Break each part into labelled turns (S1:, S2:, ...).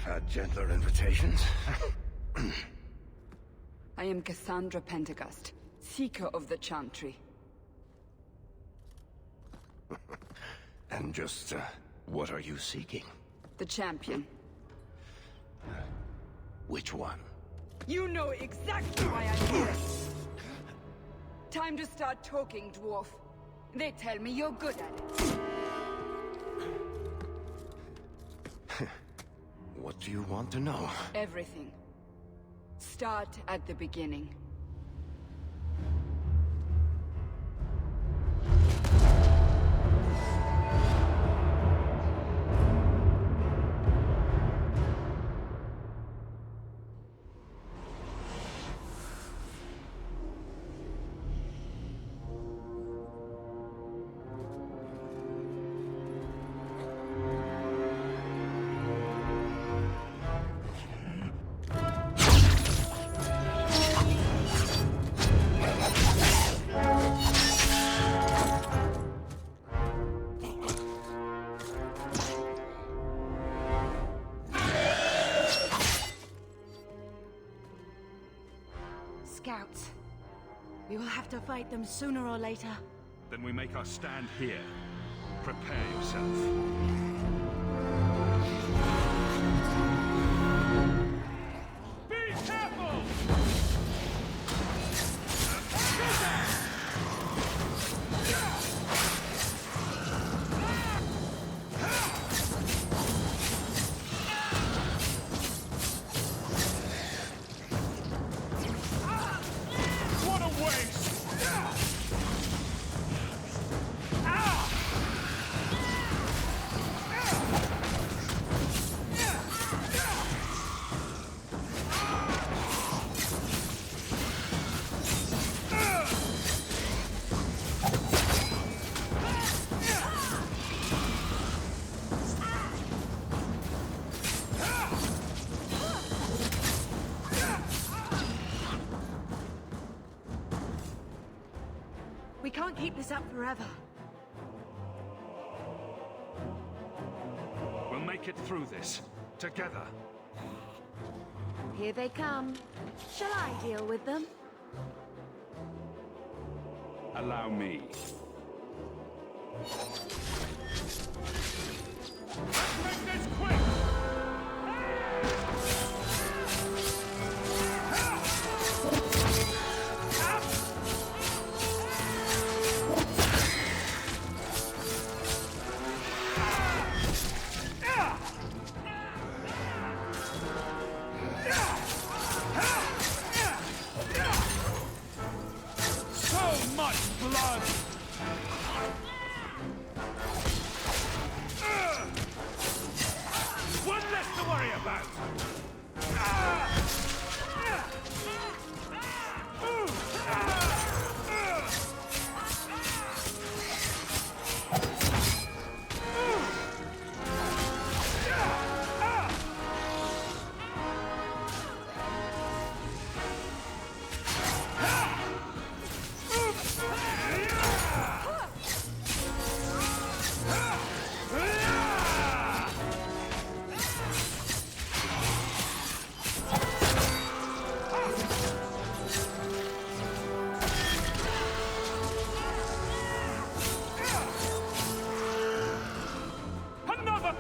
S1: Had gentler invitations.
S2: I am Cassandra Pentagust, Seeker of the Chantry.
S1: And just, what are you seeking?
S2: The Champion.
S1: Which one?
S2: You know exactly why I'm here! Time to start talking, dwarf. They tell me you're good at it.
S1: What do you want to know?
S2: Everything. Start at the beginning.
S3: Scouts. We will have to fight them sooner or later.
S4: Then we make our stand here. Prepare yourself. Be careful! What a waste!
S3: We can't keep this up forever.
S4: We'll make it through this. Together.
S3: Here they come. Shall I deal with them?
S4: Allow me. Let's make this quick! So much blood! One less to worry about! Another!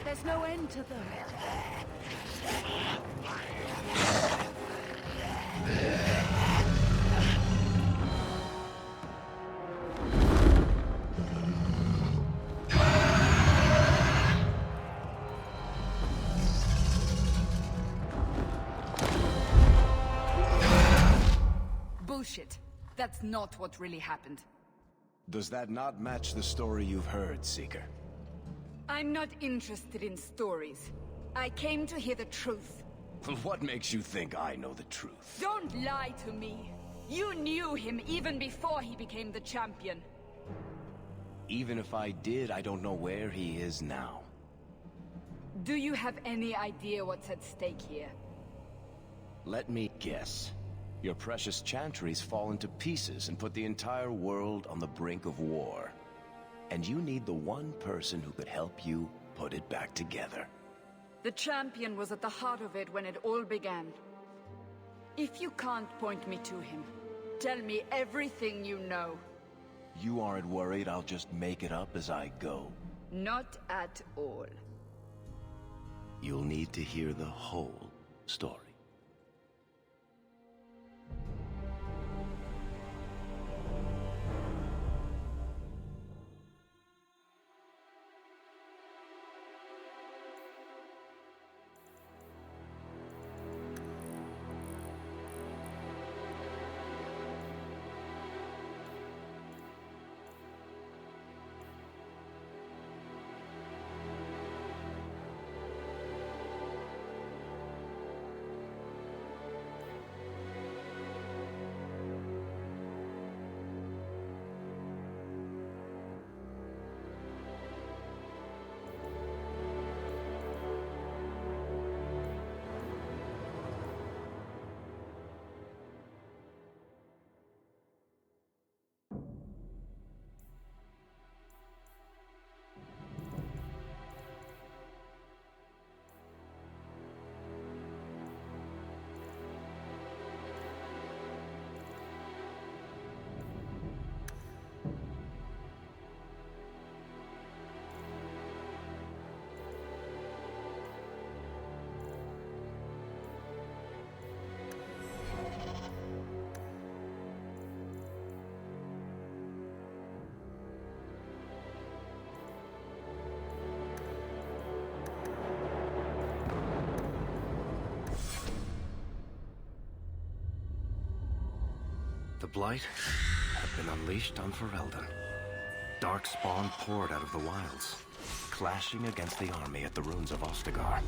S3: There's no end to them.
S2: bullshit. That's not what really happened.
S1: Does that not match the story you've heard, Seeker?
S2: I'm not interested in stories. I came to hear the truth.
S1: What makes you think I know the truth?
S2: Don't lie to me. You knew him even before he became the champion.
S1: Even if I did, I don't know where he is now.
S2: Do you have any idea what's at stake here?
S1: Let me guess. Your precious chantry's fallen to pieces and put the entire world on the brink of war. And you need the one person who could help you put it back together.
S2: The champion was at the heart of it when it all began. If you can't point me to him, tell me everything you know.
S1: You aren't worried I'll just make it up as I go?
S2: Not at all.
S1: You'll need to hear the whole story. The Blight had been unleashed on Ferelden. Darkspawn poured out of the wilds, clashing against the army at the ruins of Ostagar.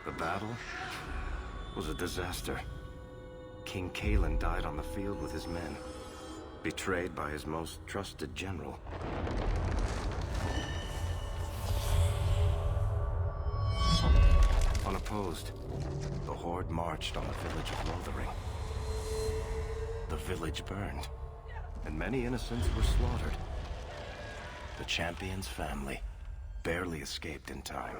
S1: The battle was a disaster. King Kalen died on the field with his men, betrayed by his most trusted general. Unopposed, the Horde marched on the village of Lothering. The village burned, and many innocents were slaughtered. The champion's family barely escaped in time.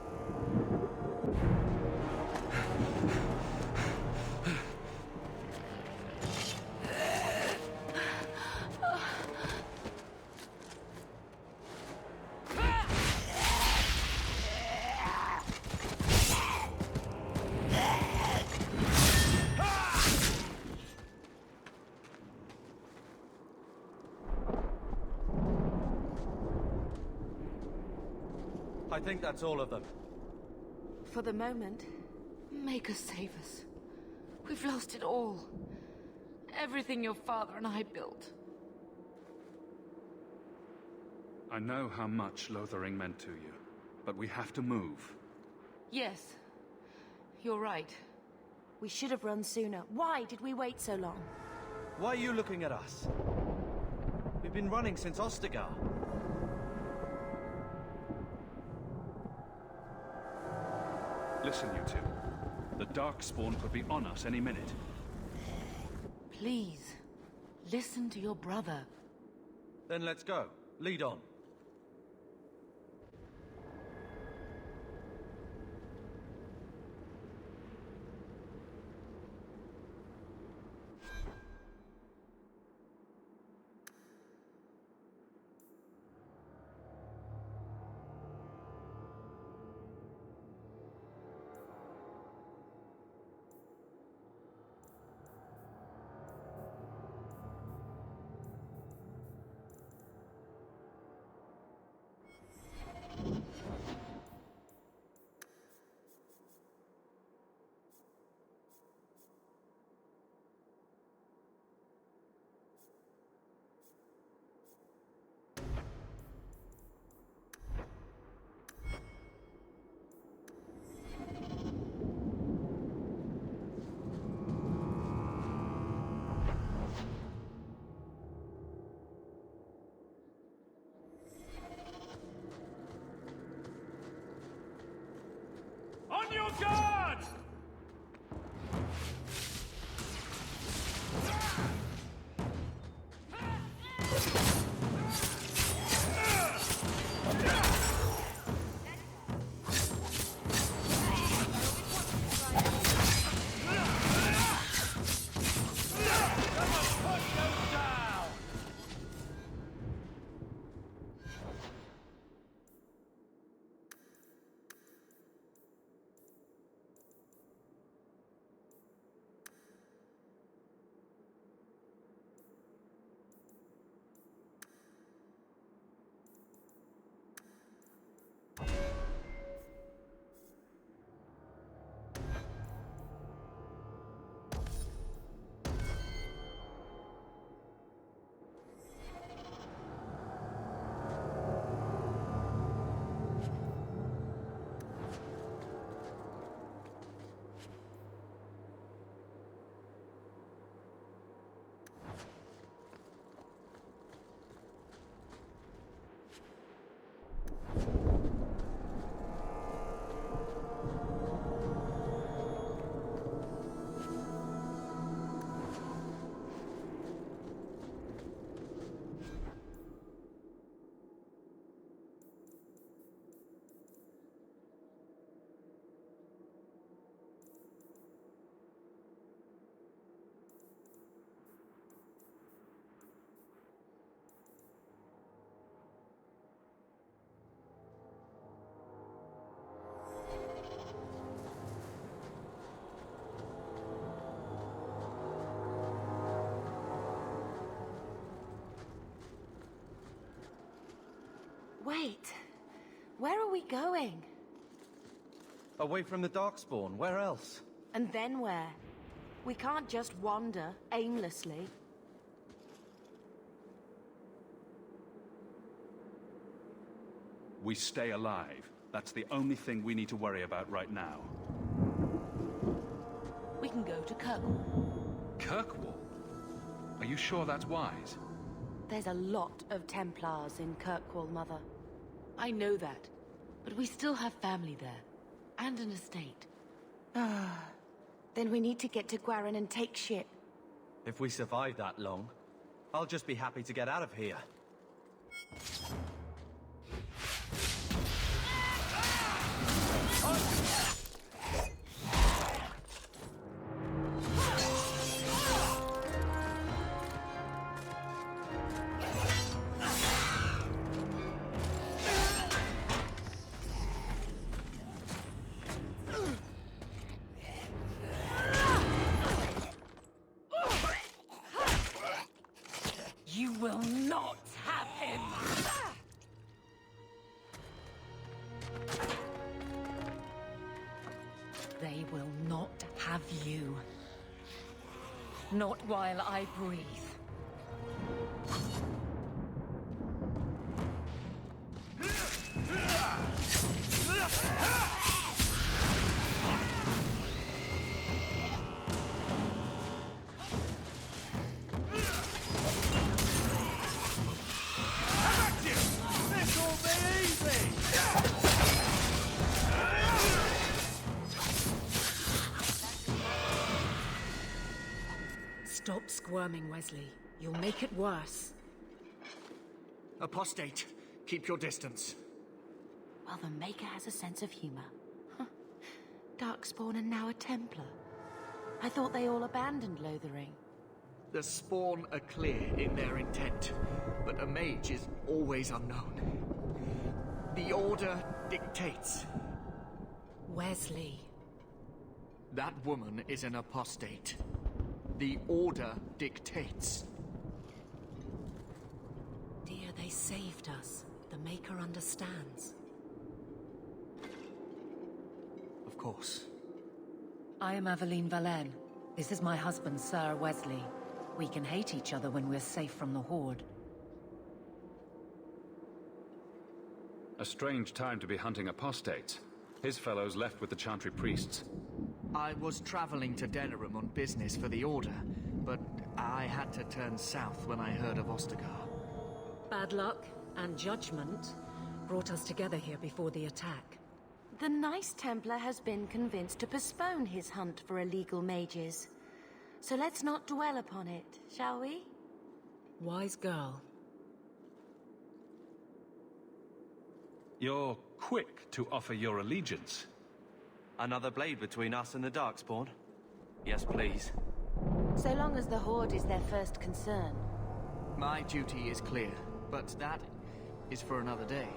S5: I think that's all of them.
S3: For the moment, make us save us. We've lost it all. Everything your father and I built.
S4: I know how much Lothering meant to you, but we have to move.
S3: Yes, you're right. We should have run sooner. Why did we wait so long?
S5: Why are you looking at us? We've been running since Ostagar.
S4: Listen, you two. The Darkspawn could be on us any minute.
S3: Please, listen to your brother.
S5: Then let's go. Lead on.
S4: Your guard!
S3: Wait. Where are we going?
S5: Away from the Darkspawn, where else?
S3: And then where? We can't just wander aimlessly.
S4: We stay alive. That's the only thing we need to worry about right now.
S3: We can go to Kirkwall.
S4: Kirkwall? Are you sure that's wise?
S3: There's a lot of Templars in Kirkwall, Mother. I know that, but we still have family there, and an estate. Then we need to get to Gwarin and take ship.
S5: If we survive that long, I'll just be happy to get out of here.
S3: You will not have him! They will not have you. Not while I breathe. Stop squirming, Wesley. You'll make it worse.
S5: Apostate, keep your distance.
S3: Well, the Maker has a sense of humor. Darkspawn and now a Templar. I thought they all abandoned Lothering.
S6: The Spawn are clear in their intent, but a mage is always unknown. The Order dictates.
S3: Wesley.
S6: That woman is an apostate. The Order dictates.
S3: Dear, they saved us. The Maker understands.
S6: Of course.
S3: I am Aveline Valenne. This is my husband, Sir Wesley. We can hate each other when we're safe from the Horde.
S4: A strange time to be hunting apostates. His fellows left with the Chantry priests.
S6: I was traveling to Denerim on business for the Order, but I had to turn south when I heard of Ostagar.
S3: Bad luck and judgment brought us together here before the attack. The nice Templar has been convinced to postpone his hunt for illegal mages. So let's not dwell upon it, shall we?
S7: Wise girl.
S4: You're quick to offer your allegiance.
S5: Another blade between us and the Darkspawn? Yes, please.
S3: So long as the Horde is their first concern.
S6: My duty is clear, but that is for another day,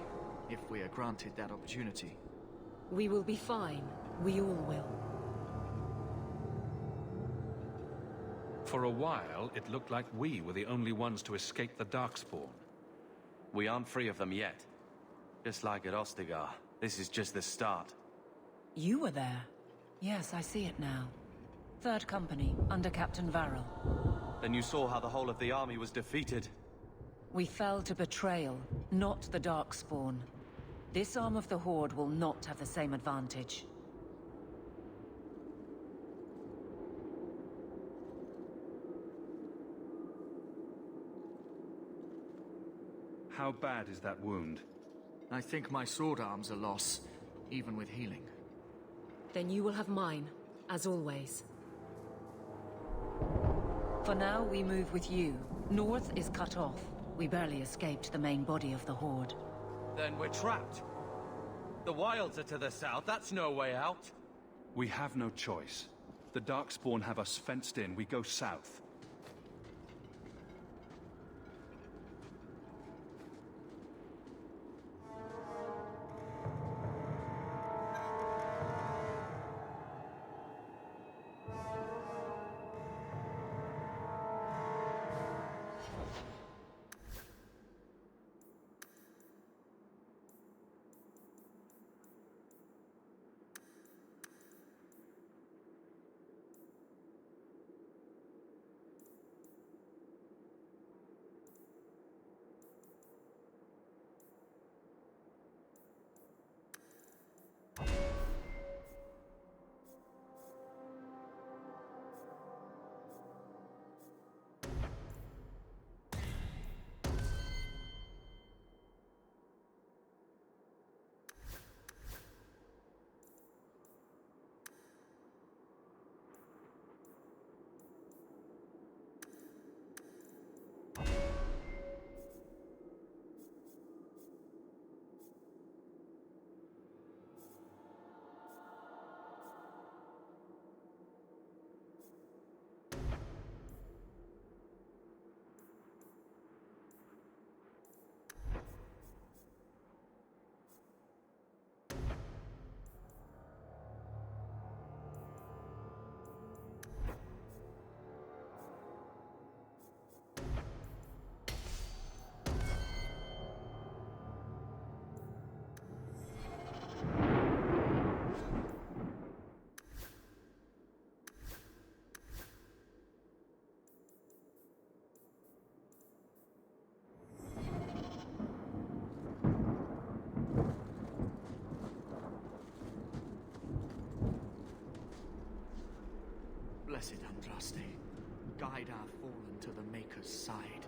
S6: if we are granted that opportunity.
S7: We will be fine. We all will.
S4: For a while, it looked like we were the only ones to escape the Darkspawn.
S5: We aren't free of them yet. Just like at Ostagar, this is just the start.
S7: You were there. Yes, I see it now. Third Company, under Captain Varel.
S5: Then you saw how the whole of the army was defeated.
S7: We fell to betrayal, not the Darkspawn. This arm of the Horde will not have the same advantage.
S4: How bad is that wound?
S6: I think my sword arm's a loss, even with healing.
S7: Then you will have mine, as always. For now, we move with you. North is cut off. We barely escaped the main body of the Horde.
S5: Then we're trapped. The wilds are to the south, that's no way out.
S4: We have no choice. The Darkspawn have us fenced in. We go south.
S6: Blessed Andraste, guide our fallen to the Maker's side.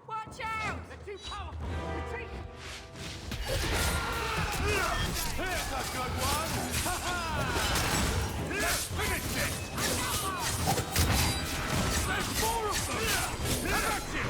S2: Watch out!
S6: They're too powerful! Retreat!
S8: Here's a good one! Ha-ha! Let's finish this! There's more of them! I got you!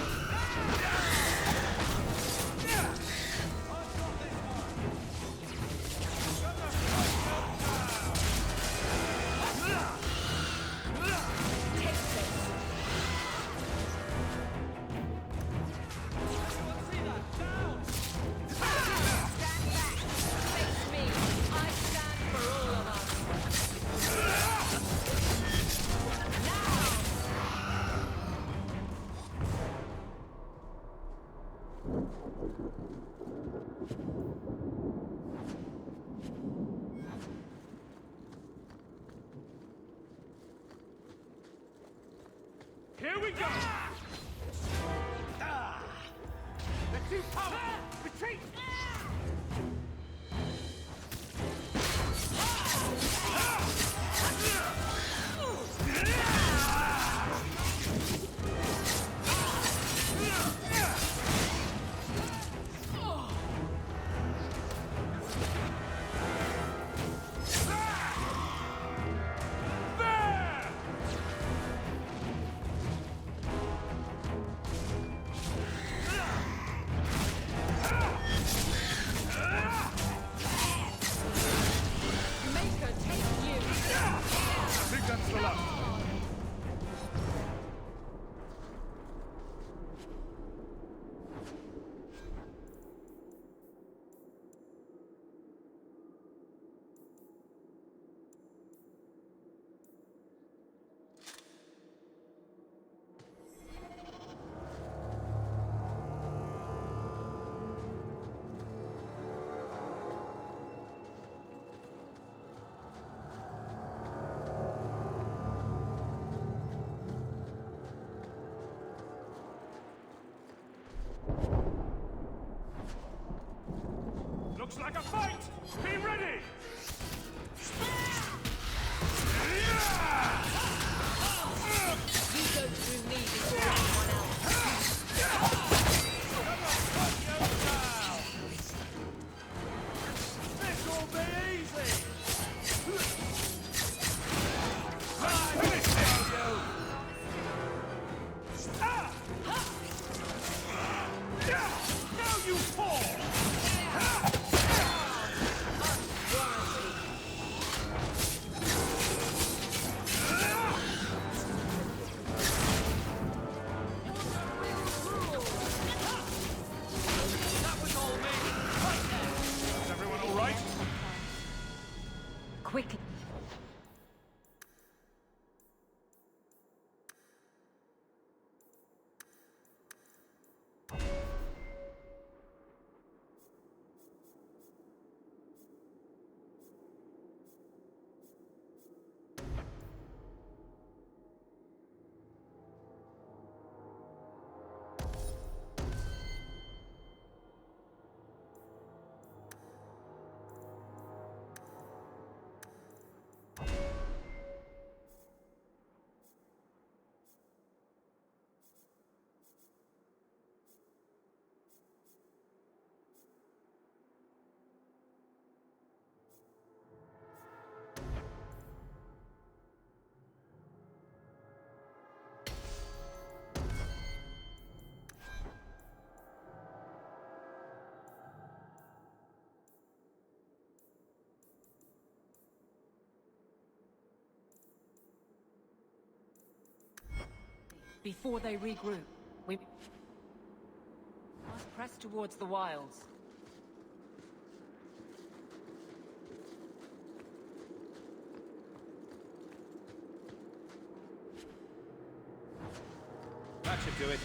S8: Here we go! too powerful! Retreat! Looks like a fight! Be ready!
S3: You go through me before anyone else.
S8: This will be easy! Now you fall! Is everyone all right?
S7: Quickly. Before they regroup, we must press towards the wilds.
S4: That should do it.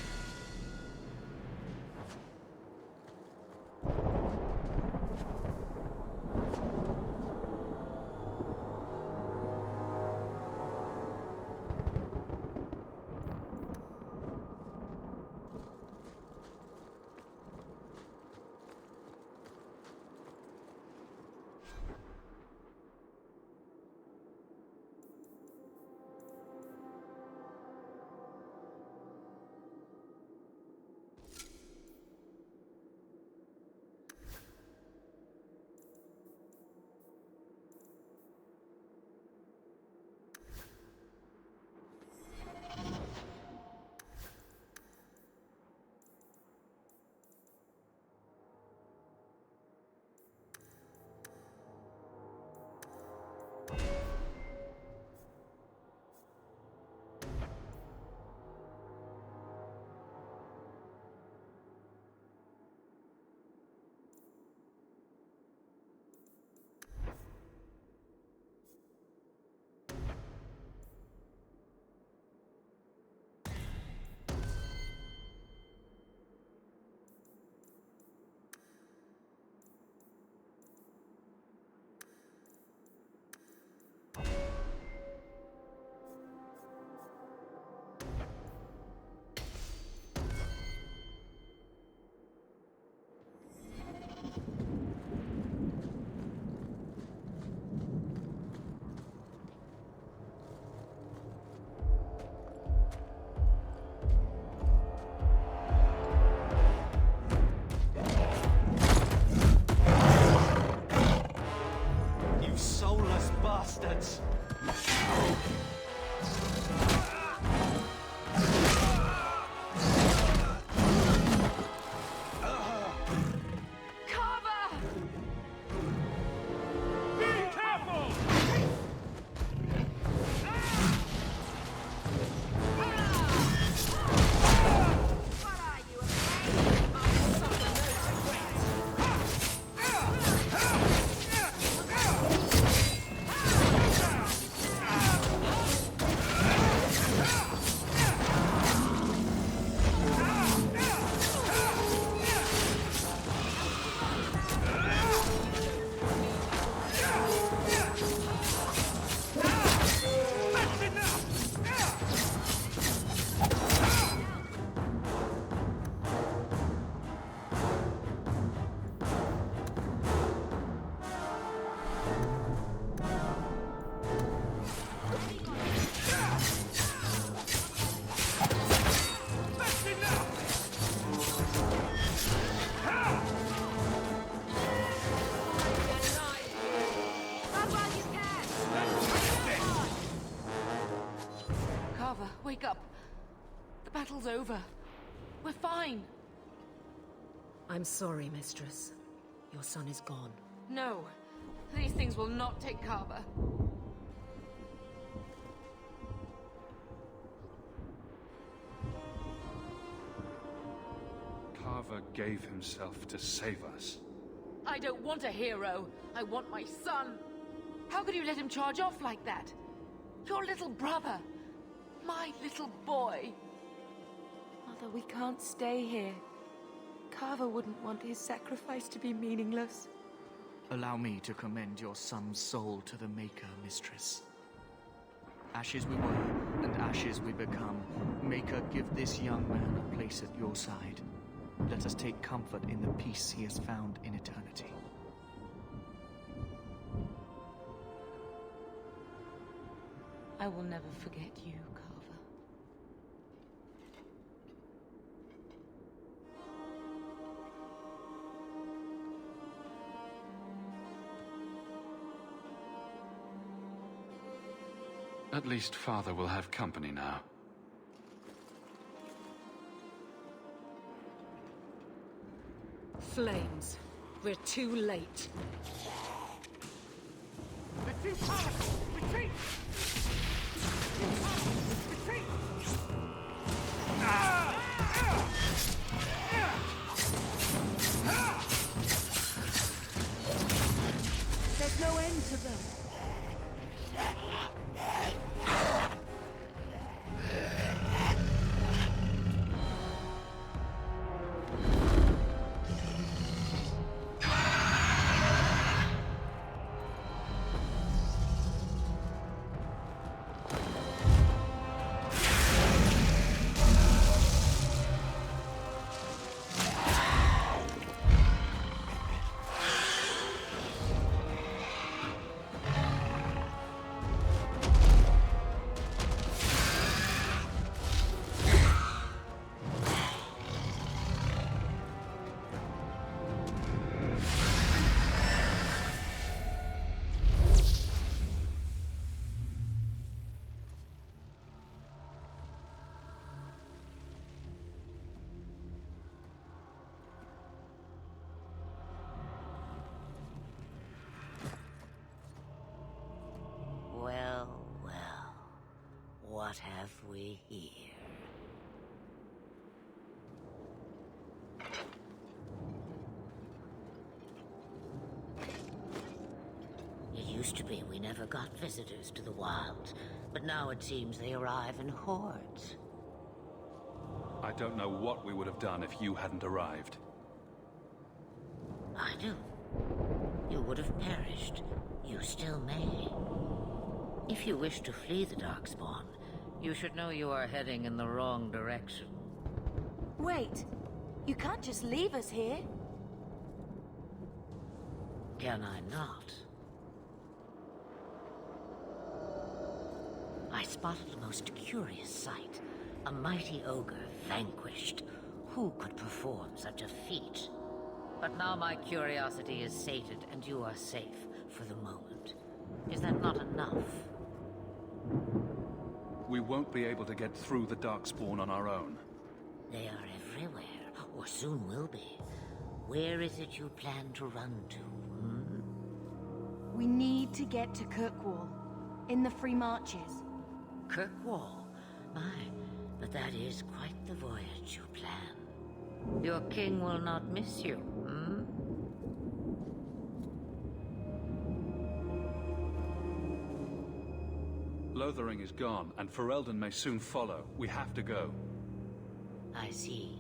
S3: battle's over. We're fine.
S7: I'm sorry, Mistress. Your son is gone.
S3: No, these things will not take Carver.
S4: Carver gave himself to save us.
S3: I don't want a hero. I want my son. How could you let him charge off like that? Your little brother. My little boy.
S9: Mother, we can't stay here. Carver wouldn't want his sacrifice to be meaningless.
S6: Allow me to commend your son's soul to the Maker, Mistress. Ashes we were, and ashes we become. Maker, give this young man a place at your side. Let us take comfort in the peace he has found in eternity.
S3: I will never forget you, Carver.
S4: At least Father will have company now.
S7: Flames. We're too late.
S8: They're too powerful! Retreat! Retreat!
S9: There's no end to them.
S10: Well, well. What have we here? It used to be we never got visitors to the wilds, but now it seems they arrive in hordes.
S4: I don't know what we would have done if you hadn't arrived.
S10: I do. You would have perished. You still may. If you wish to flee the Darkspawn, you should know you are heading in the wrong direction.
S9: Wait. You can't just leave us here.
S10: Can I not? I spotted a most curious sight. A mighty ogre vanquished. Who could perform such a feat? But now my curiosity is sated and you are safe for the moment. Is that not enough?
S4: We won't be able to get through the Darkspawn on our own.
S10: They are everywhere, or soon will be. Where is it you plan to run to,
S9: We need to get to Kirkwall. In the Free Marches.
S10: Kirkwall? My, but that is quite the voyage you plan. Your king will not miss you,
S4: Lothering is gone, and Ferelden may soon follow. We have to go.
S10: I see.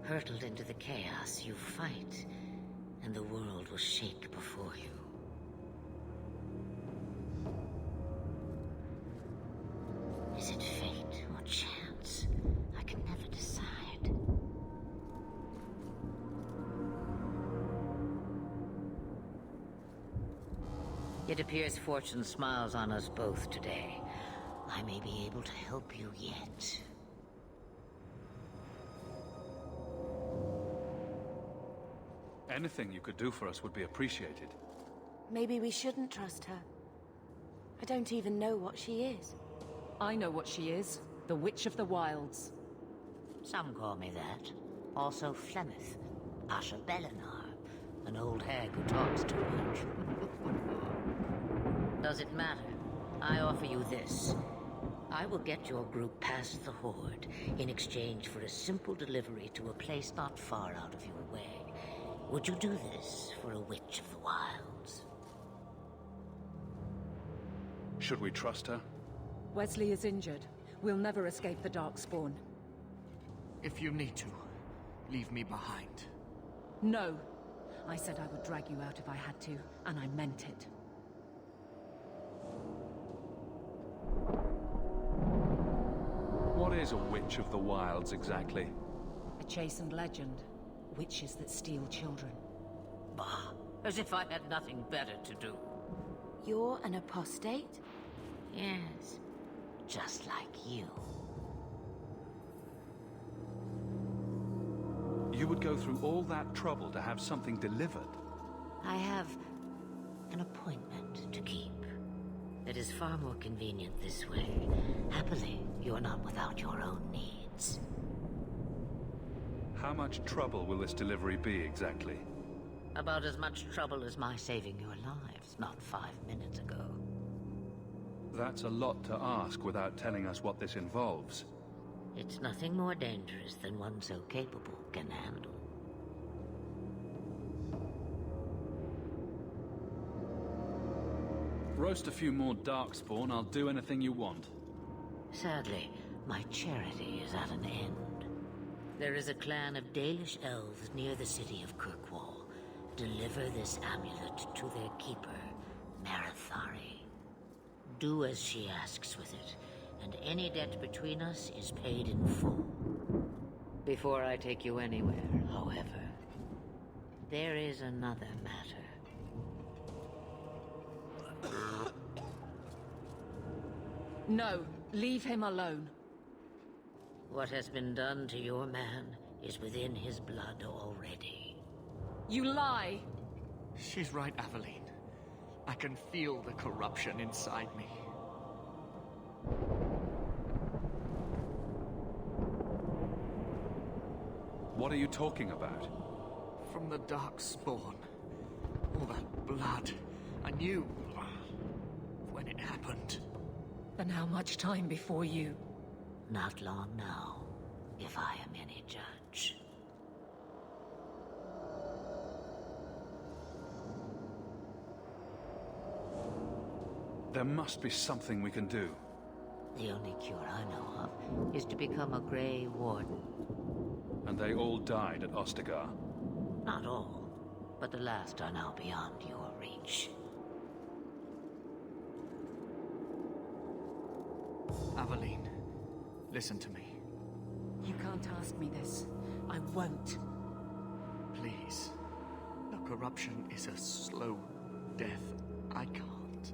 S10: Hurtled into the chaos, you fight, and the world will shake before you. Is it fate or chance? I can never decide. It appears fortune smiles on us both today. I may be able to help you yet.
S4: Anything you could do for us would be appreciated.
S9: Maybe we shouldn't trust her. I don't even know what she is.
S7: I know what she is. The Witch of the Wilds.
S10: Some call me that. Also Flemeth, Asher Belinar, an old hag who talks too much. Does it matter? I offer you this. I will get your group past the Horde in exchange for a simple delivery to a place not far out of your way. Would you do this for a Witch of the Wilds?
S4: Should we trust her?
S7: Wesley is injured. We'll never escape the Darkspawn.
S6: If you need to, leave me behind.
S7: No. I said I would drag you out if I had to, and I meant it.
S4: What is a Witch of the Wilds exactly?
S7: A chastened legend. Witches that steal children.
S10: Bah, as if I had nothing better to do.
S9: You're an apostate?
S10: Yes, just like you.
S4: You would go through all that trouble to have something delivered?
S10: I have an appointment to keep. It is far more convenient this way. Happily, you're not without your own needs.
S4: How much trouble will this delivery be exactly?
S10: About as much trouble as my saving your lives not 5 minutes ago.
S4: That's a lot to ask without telling us what this involves.
S10: It's nothing more dangerous than one so capable can handle.
S4: Roast a few more darkspawn, I'll do anything you want.
S10: Sadly, my charity is at an end. There is a clan of Dalish elves near the city of Kirkwall. Deliver this amulet to their keeper, Marithari. Do as she asks with it, and any debt between us is paid in full. Before I take you anywhere, however, there is another matter.
S7: No, leave him alone.
S10: What has been done to your man is within his blood already.
S7: You lie!
S6: She's right, Aveline. I can feel the corruption inside me.
S4: What are you talking about?
S6: From the Darkspawn. All that blood. I knew when it happened.
S7: Then how much time before you?
S10: Not long now, if I am any judge.
S4: There must be something we can do.
S10: The only cure I know of is to become a Grey Warden.
S4: And they all died at Ostagar.
S10: Not all, but the last are now beyond your reach.
S6: Aveline, listen to me.
S7: You can't ask me this. I won't.
S6: Please. The corruption is a slow death. I can't.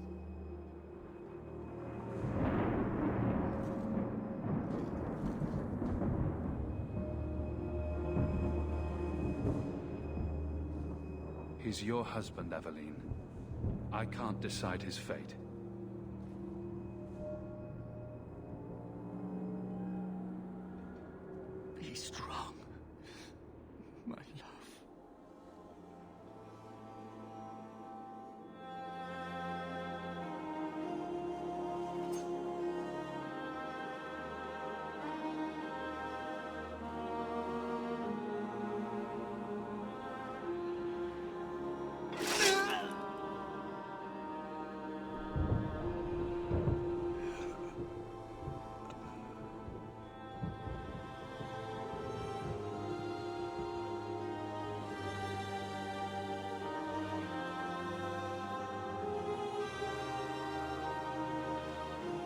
S4: He's your husband, Aveline. I can't decide his fate.
S6: Be strong, my love.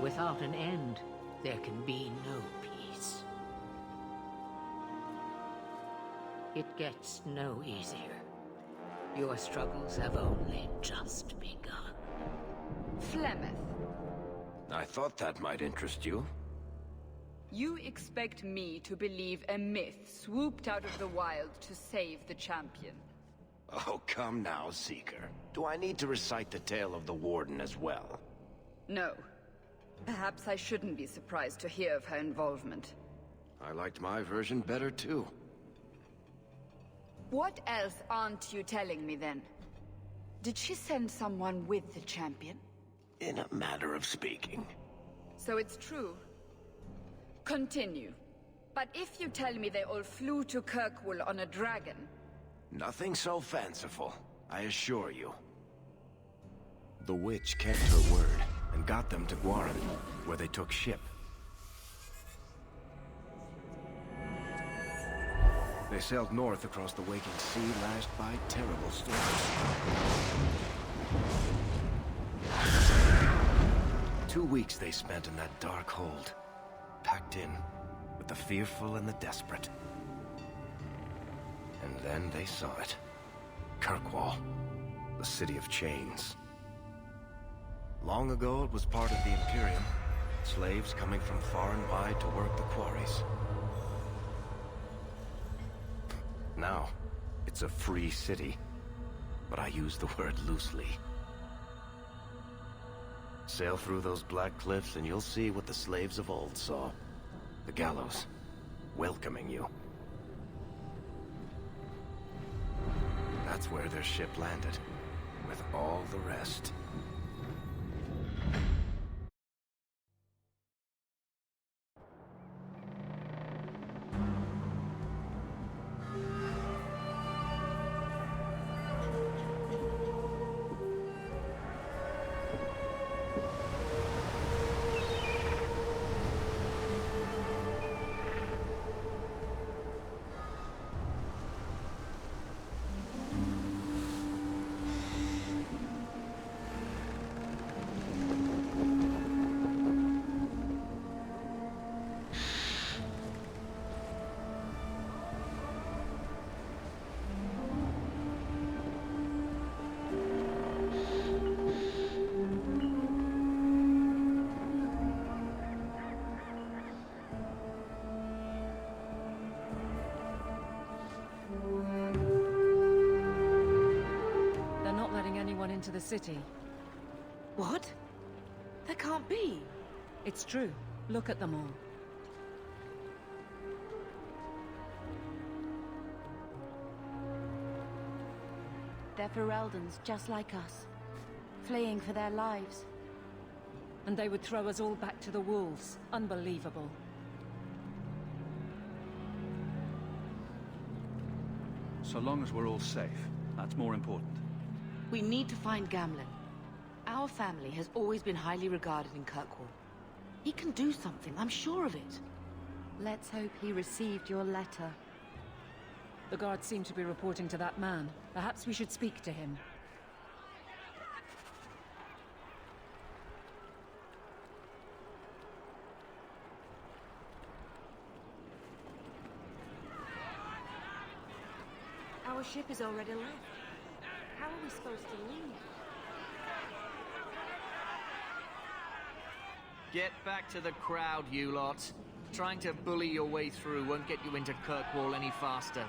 S10: Without an end, there can be no peace. It gets no easier. Your struggles have only just begun.
S2: Flemeth,
S1: I thought that might interest you.
S2: you expect me to believe a myth swooped out of the wild to save the champion?
S1: Oh, come now, Seeker. Do I need to recite the tale of the Warden as well?
S2: No. Perhaps I shouldn't be surprised to hear of her involvement.
S1: I liked my version better too.
S2: What else aren't you telling me then? Did she send someone with the champion?
S1: In a manner of speaking.
S2: So it's true. Continue. But if you tell me they all flew to Kirkwall on a dragon...
S1: Nothing so fanciful, I assure you. The witch kept her word, and got them to Guaran, where they took ship. They sailed north across the waking sea, lashed by terrible storms. 2 weeks they spent in that dark hold, packed in with the fearful and the desperate. And then they saw it. Kirkwall, the city of chains. Long ago it was part of the Imperium, slaves coming from far and wide to work the quarries. Now, it's a free city, but I use the word loosely. Sail through those black cliffs and you'll see what the slaves of old saw. The gallows, welcoming you. That's where their ship landed, with all the rest.
S7: Into the city.
S9: What? That can't be.
S7: It's true. Look at them all.
S9: They're Fereldans, just like us. Fleeing for their lives.
S7: And they would throw us all back to the wolves. Unbelievable.
S4: So long as we're all safe, that's more important.
S3: We need to find Gamlen. Our family has always been highly regarded in Kirkwall. He can do something, I'm sure of it.
S9: Let's hope he received your letter.
S7: The guards seem to be reporting to that man. Perhaps we should speak to him.
S9: Our ship is already left. How are we supposed to leave?
S6: Get back to the crowd, you lot. Trying to bully your way through won't get you into Kirkwall any faster.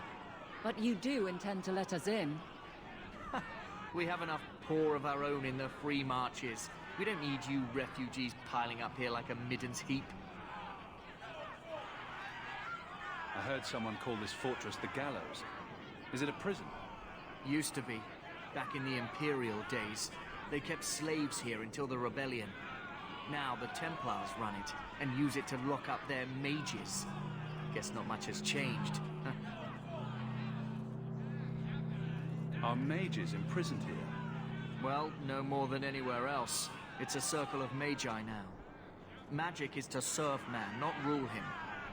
S7: But you do intend to let us in.
S6: We have enough poor of our own in the free marches. We don't need you refugees piling up here like a middens heap.
S4: I heard someone call this fortress the Gallows. Is it a prison?
S6: Used to be. Back in the Imperial days. They kept slaves here until the rebellion. Now the Templars run it, and use it to lock up their mages. Guess not much has changed.
S4: Are mages imprisoned here?
S6: Well, no more than anywhere else. It's a circle of magi now. Magic is to serve man, not rule him.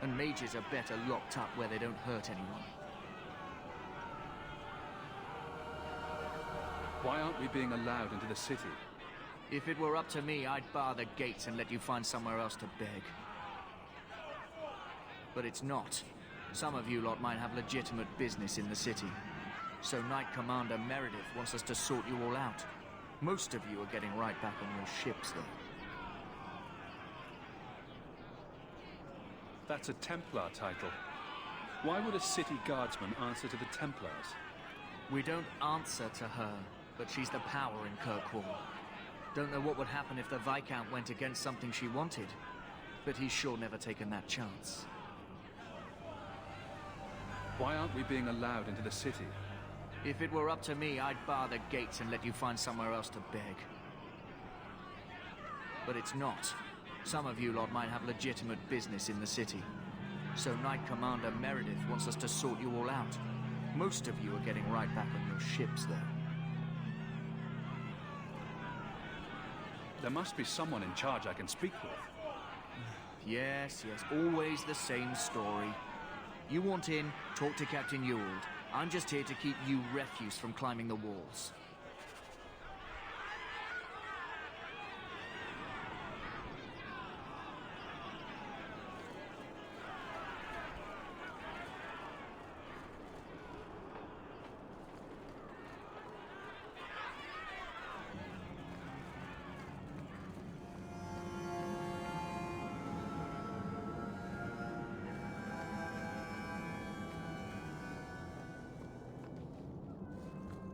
S6: And mages are better locked up where they don't hurt anyone.
S4: Why aren't we being allowed into the city?
S6: If it were up to me, I'd bar the gates and let you find somewhere else to beg. But it's not. Some of you lot might have legitimate business in the city. So Knight Commander Meredith wants us to sort you all out. Most of you are getting right back on your ships, though.
S4: That's a Templar title. Why would a city guardsman answer to the Templars?
S6: We don't answer to her, but she's the power in Kirkwall. Don't know what would happen if the Viscount went against something she wanted, but he's sure never taken that chance.
S4: Why aren't we being allowed into the city?
S6: If it were up to me, I'd bar the gates and let you find somewhere else to beg. But it's not. Some of you lot might have legitimate business in the city. So Knight Commander Meredith wants us to sort you all out. Most of you are getting right back on your ships, though.
S4: There must be someone in charge I can speak with.
S6: Yes, always the same story. You want in, talk to Captain Ewald. I'm just here to keep you refuse from climbing the walls.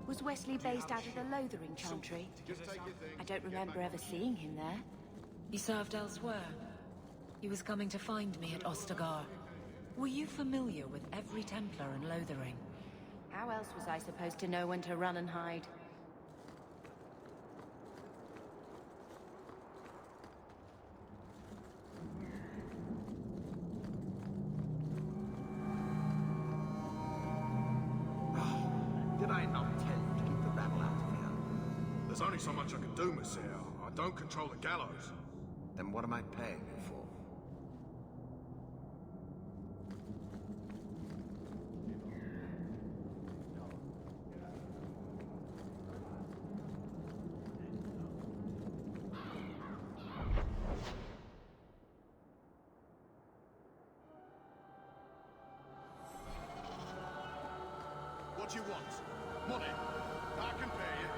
S9: Was Wesley based out of the Lothering Chantry? I don't remember ever seeing him there.
S7: He served elsewhere. He was coming to find me at Ostagar. Were you familiar with every Templar in Lothering?
S9: How else was I supposed to know when to run and hide?
S8: Did I not tell you to keep the rabble out of here? There's only so much I can do, Monsieur. I don't control the gallows.
S1: Then what am I paying you for?
S8: What do you want? Money? I can pay you.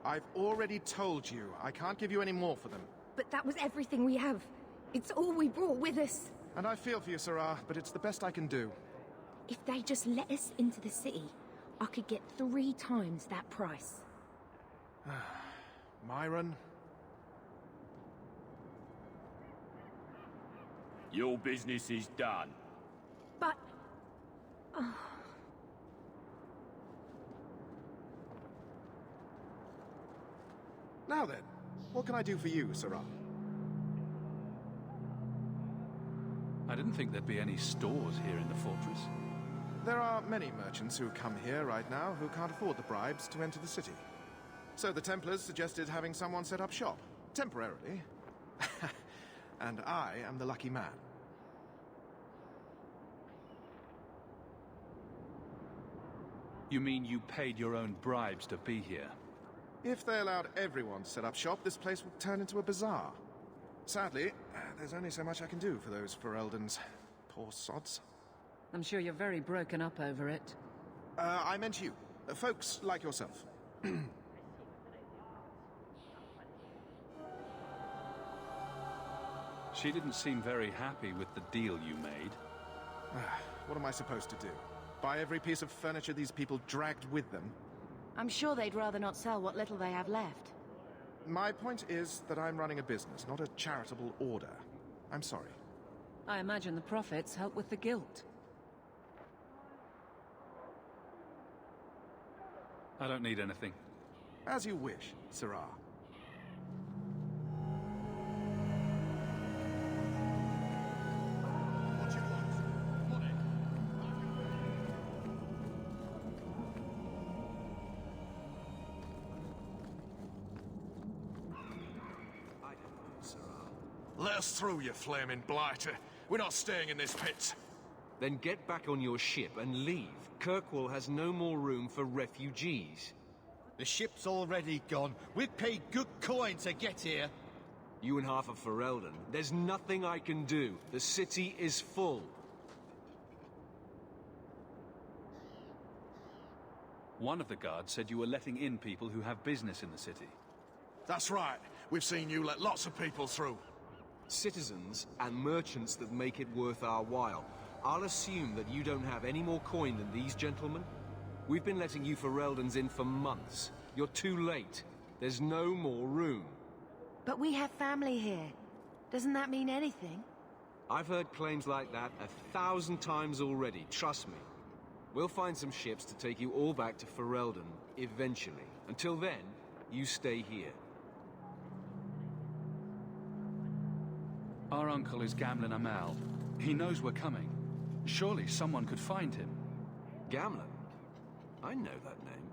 S11: I've already told you, I can't give you any more for them.
S9: But that was everything we have. It's all we brought with us.
S11: And I feel for you, Sirrah, but it's the best I can do.
S9: If they just let us into the city, I could get 3 times that price.
S11: Myron?
S12: Your business is done.
S9: But...
S11: Now then, what can I do for you, Sirrah?
S4: I didn't think there'd be any stores here in the fortress.
S11: There are many merchants who come here right now who can't afford the bribes to enter the city. So the Templars suggested having someone set up shop, temporarily. And I am the lucky man.
S4: You mean you paid your own bribes to be here?
S11: If they allowed everyone to set up shop, this place would turn into a bazaar. Sadly, there's only so much I can do for those Fereldens. Poor sods.
S7: I'm sure you're very broken up over it.
S11: I meant you. Folks like yourself.
S4: She didn't seem very happy with the deal you made.
S11: What am I supposed to do? Buy every piece of furniture these people dragged with them?
S9: I'm sure they'd rather not sell what little they have left.
S11: My point is that I'm running a business, not a charitable order. I'm sorry.
S7: I imagine the profits help with the guilt.
S4: I don't need anything.
S11: As you wish, Sirrah.
S8: Let us through, you flaming blighter. We're not staying in this pit.
S13: Then get back on your ship and leave. Kirkwall has no more room for refugees.
S14: The ship's already gone. We've paid good coin to get here.
S13: You and half of Ferelden. There's nothing I can do. The city is full.
S4: One of the guards said you were letting in people who have business in the city.
S8: That's right. We've seen you let lots of people through.
S13: Citizens and merchants that make it worth our while. I'll assume that you don't have any more coin than these gentlemen? We've been letting you Fereldans in for months. You're too late. There's no more room.
S9: But we have family here. Doesn't that mean anything?
S13: I've heard claims like that 1,000 times already, trust me. We'll find some ships to take you all back to Ferelden, eventually. Until then, you stay here.
S4: Our uncle is Gamlen Amal. He knows we're coming. Surely someone could find him.
S13: Gamlen? I know that name.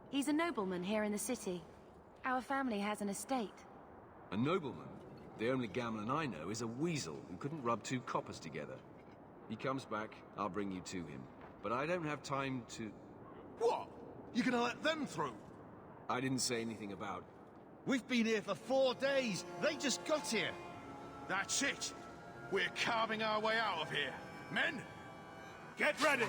S9: He's a nobleman here in the city. Our family has an estate.
S13: A nobleman? The only Gamlen I know is a weasel who couldn't rub 2 coppers together. He comes back, I'll bring you to him. But I don't have time to...
S14: What? You gonna let them through?
S13: I didn't say anything about...
S14: We've been here for 4 days. They just got here. That's it. We're carving our way out of here. Men, get ready.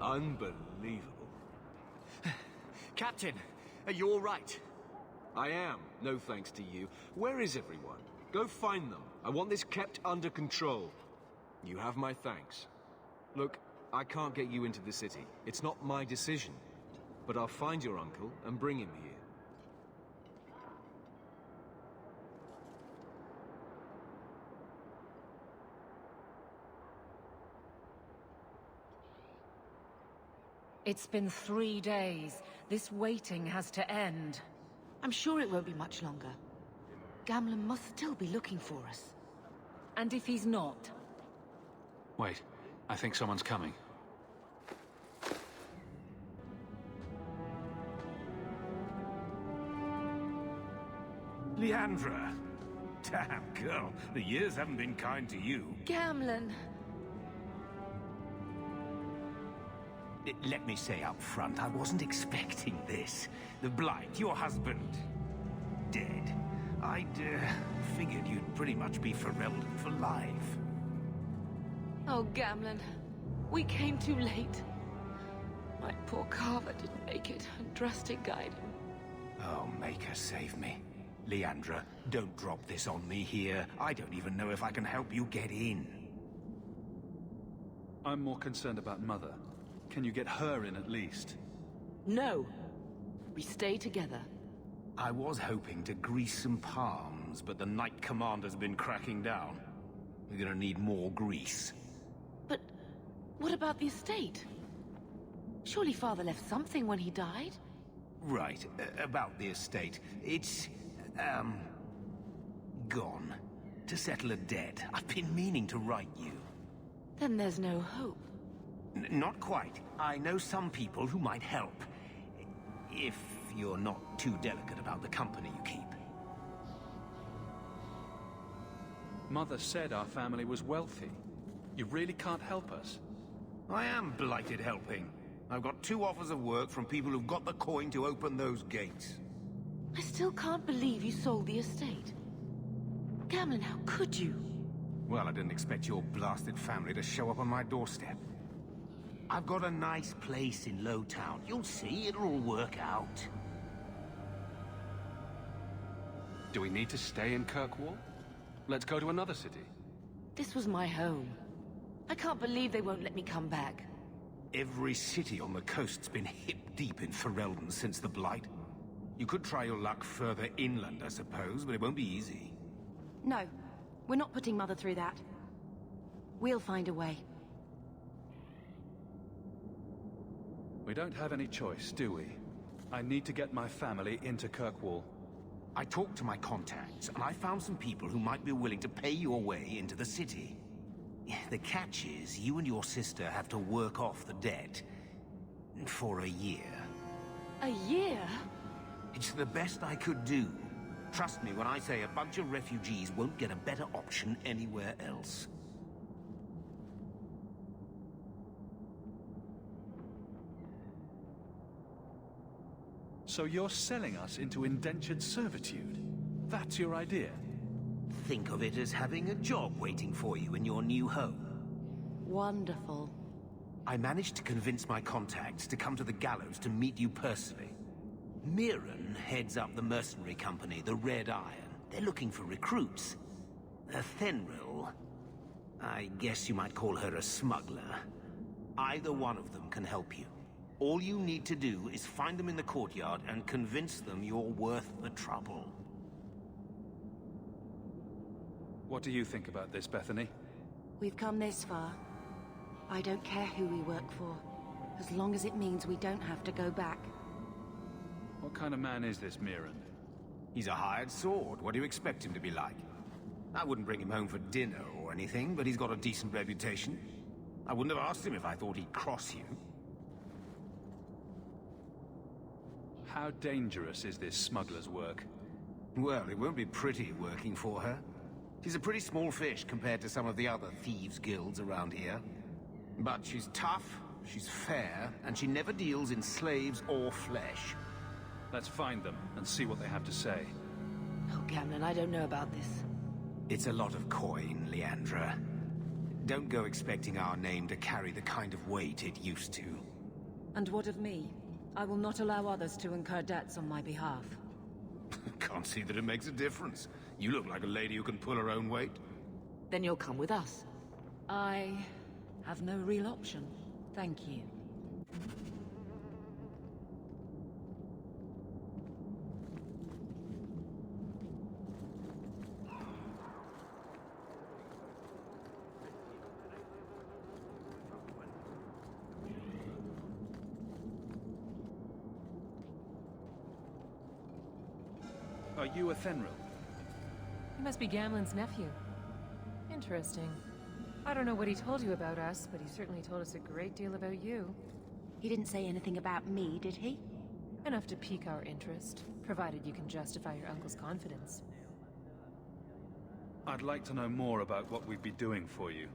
S13: Unbelievable.
S6: Captain, are you all right?
S13: I am, no thanks to you. Where is everyone? Go find them. I want this kept under control. You have my thanks. Look, I can't get you into the city. It's not my decision. But I'll find your uncle and bring him here.
S7: It's been 3 days. This waiting has to end.
S3: I'm sure it won't be much longer. Gamlen must still be looking for us.
S7: And if he's not?
S4: Wait, I think someone's coming.
S15: Leandra! Damn, girl, the years haven't been kind to you.
S3: Gamlen!
S15: Let me say up front, I wasn't expecting this. The Blight, your husband, dead. I'd figured you'd pretty much be Ferelden for life.
S3: Oh, Gamlen. We came too late. My poor Carver didn't make it, and Drastic guided him.
S15: Oh, Maker, save me. Leandra, don't drop this on me here. I don't even know if I can help you get in.
S4: I'm more concerned about Mother. Can you get her in at least?
S3: No. We stay together.
S15: I was hoping to grease some palms, but the Knight Commander's been cracking down. We're gonna need more grease.
S3: But what about the estate? Surely Father left something when he died?
S15: Right, about the estate. It's, gone. To settle a debt. I've been meaning to write you.
S3: Then there's no hope.
S15: Not quite. I know some people who might help. If you're not too delicate about the company you keep.
S4: Mother said our family was wealthy. You really can't help us?
S15: I am blighted helping. I've got 2 offers of work from people who've got the coin to open those gates.
S3: I still can't believe you sold the estate. Gamlen, how could you?
S15: Well, I didn't expect your blasted family to show up on my doorstep. I've got a nice place in Lowtown. You'll see, it'll all work out.
S4: Do we need to stay in Kirkwall? Let's go to another city.
S3: This was my home. I can't believe they won't let me come back.
S15: Every city on the coast's been hip-deep in Ferelden since the Blight. You could try your luck further inland, I suppose, but it won't be easy.
S9: No, we're not putting Mother through that. We'll find a way.
S4: We don't have any choice, do we? I need to get my family into Kirkwall.
S15: I talked to my contacts, and I found some people who might be willing to pay your way into the city. The catch is, you and your sister have to work off the debt. For a year.
S9: A year?
S15: It's the best I could do. Trust me when I say a bunch of refugees won't get a better option anywhere else.
S4: So you're selling us into indentured servitude? That's your idea?
S15: Think of it as having a job waiting for you in your new home.
S9: Wonderful.
S15: I managed to convince my contacts to come to the gallows to meet you personally. Mirren heads up the mercenary company, the Red Iron. They're looking for recruits. Fenrir, I guess you might call her a smuggler. Either one of them can help you. All you need to do is find them in the courtyard and convince them you're worth the trouble.
S4: What do you think about this, Bethany?
S9: We've come this far. I don't care who we work for, as long as it means we don't have to go back.
S4: What kind of man is this Mirren?
S15: He's a hired sword. What do you expect him to be like? I wouldn't bring him home for dinner or anything, but he's got a decent reputation. I wouldn't have asked him if I thought he'd cross you.
S4: How dangerous is this smuggler's work?
S15: Well, it won't be pretty working for her. She's a pretty small fish compared to some of the other thieves' guilds around here. But she's tough, she's fair, and she never deals in slaves or flesh.
S4: Let's find them and see what they have to say.
S9: Oh, Cameron, I don't know about this.
S15: It's a lot of coin, Leandra. Don't go expecting our name to carry the kind of weight it used to.
S7: And what of me? I will not allow others to incur debts on my behalf.
S15: Can't see that it makes a difference. You look like a lady who can pull her own weight.
S3: Then you'll come with us.
S7: I have no real option. Thank you.
S4: Are you a Fenrir?
S16: He must be Gamlen's nephew. Interesting. I don't know what he told you about us, but he certainly told us a great deal about you.
S9: He didn't say anything about me, did he?
S16: Enough to pique our interest, provided you can justify your uncle's confidence.
S4: I'd like to know more about what we'd be doing for you.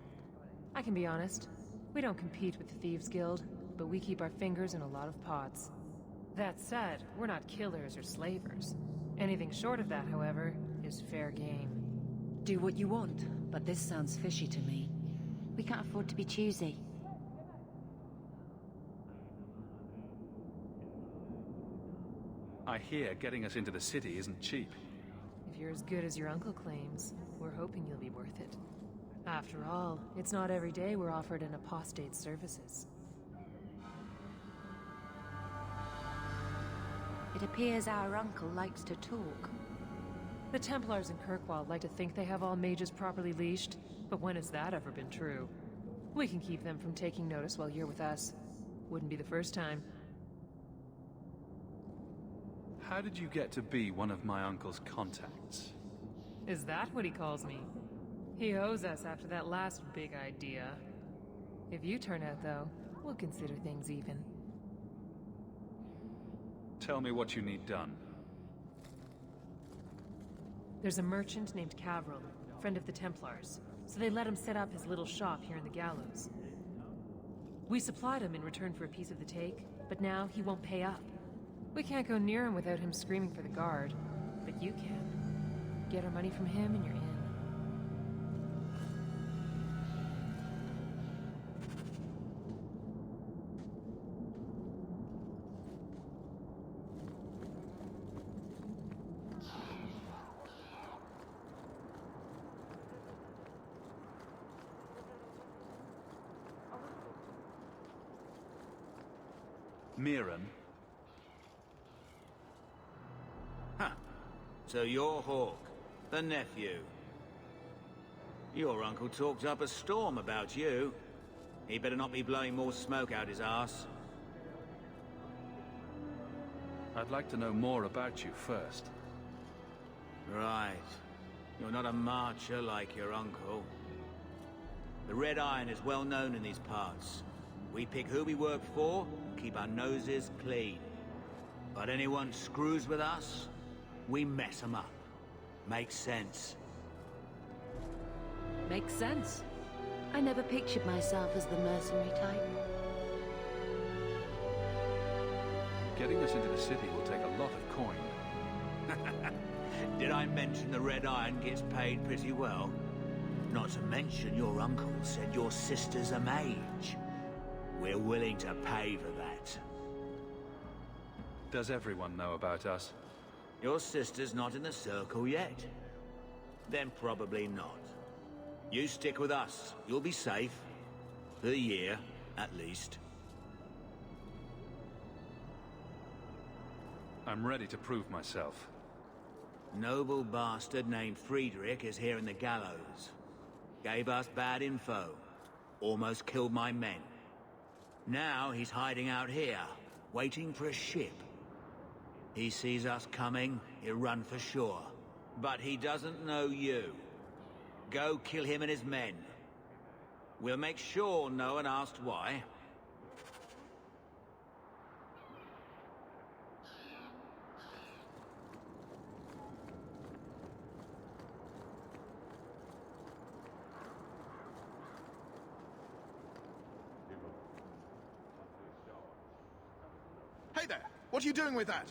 S16: I can be honest. We don't compete with the Thieves Guild, but we keep our fingers in a lot of pots. That said, we're not killers or slavers. Anything short of that, however, is fair game.
S7: Do what you want, but this sounds fishy to me.
S9: We can't afford to be choosy.
S4: I hear getting us into the city isn't cheap.
S16: If you're as good as your uncle claims, we're hoping you'll be worth it. After all, it's not every day we're offered an apostate's services.
S9: It appears our uncle likes to talk.
S16: The Templars in Kirkwall like to think they have all mages properly leashed, but when has that ever been true? We can keep them from taking notice while you're with us. Wouldn't be the first time.
S4: How did you get to be one of my uncle's contacts?
S16: Is that what he calls me? He owes us after that last big idea. If you turn out, though, we'll consider things even.
S4: Tell me what you need done.
S16: There's a merchant named Cavril, friend of the Templars, so they let him set up his little shop here in the gallows. We supplied him in return for a piece of the take, but now he won't pay up. We can't go near him without him screaming for the guard, but you can. Get our money from him and you're in.
S4: Mirren?
S17: Huh. So you're Hawke, the nephew. Your uncle talked up a storm about you. He better not be blowing more smoke out his ass.
S4: I'd like to know more about you first.
S17: Right. You're not a marcher like your uncle. The Red Iron is well known in these parts. We pick who we work for, and keep our noses clean. But anyone screws with us, we mess them up. Makes sense.
S7: Makes sense.
S9: I never pictured myself as the mercenary type.
S4: Getting us into the city will take a lot of coin.
S17: Did I mention the Red Iron gets paid pretty well? Not to mention your uncle said your sister's a mage. We're willing to pay for that.
S4: Does everyone know about us?
S17: Your sister's not in the circle yet. Then probably not. You stick with us. You'll be safe. For a year, at least.
S4: I'm ready to prove myself.
S17: Noble bastard named Friedrich is here in the gallows. Gave us bad info. Almost killed my men. Now he's hiding out here, waiting for a ship. He sees us coming, he'll run for sure. But he doesn't know you. Go kill him and his men. We'll make sure no one asked why.
S11: Hey there! What are you doing with that?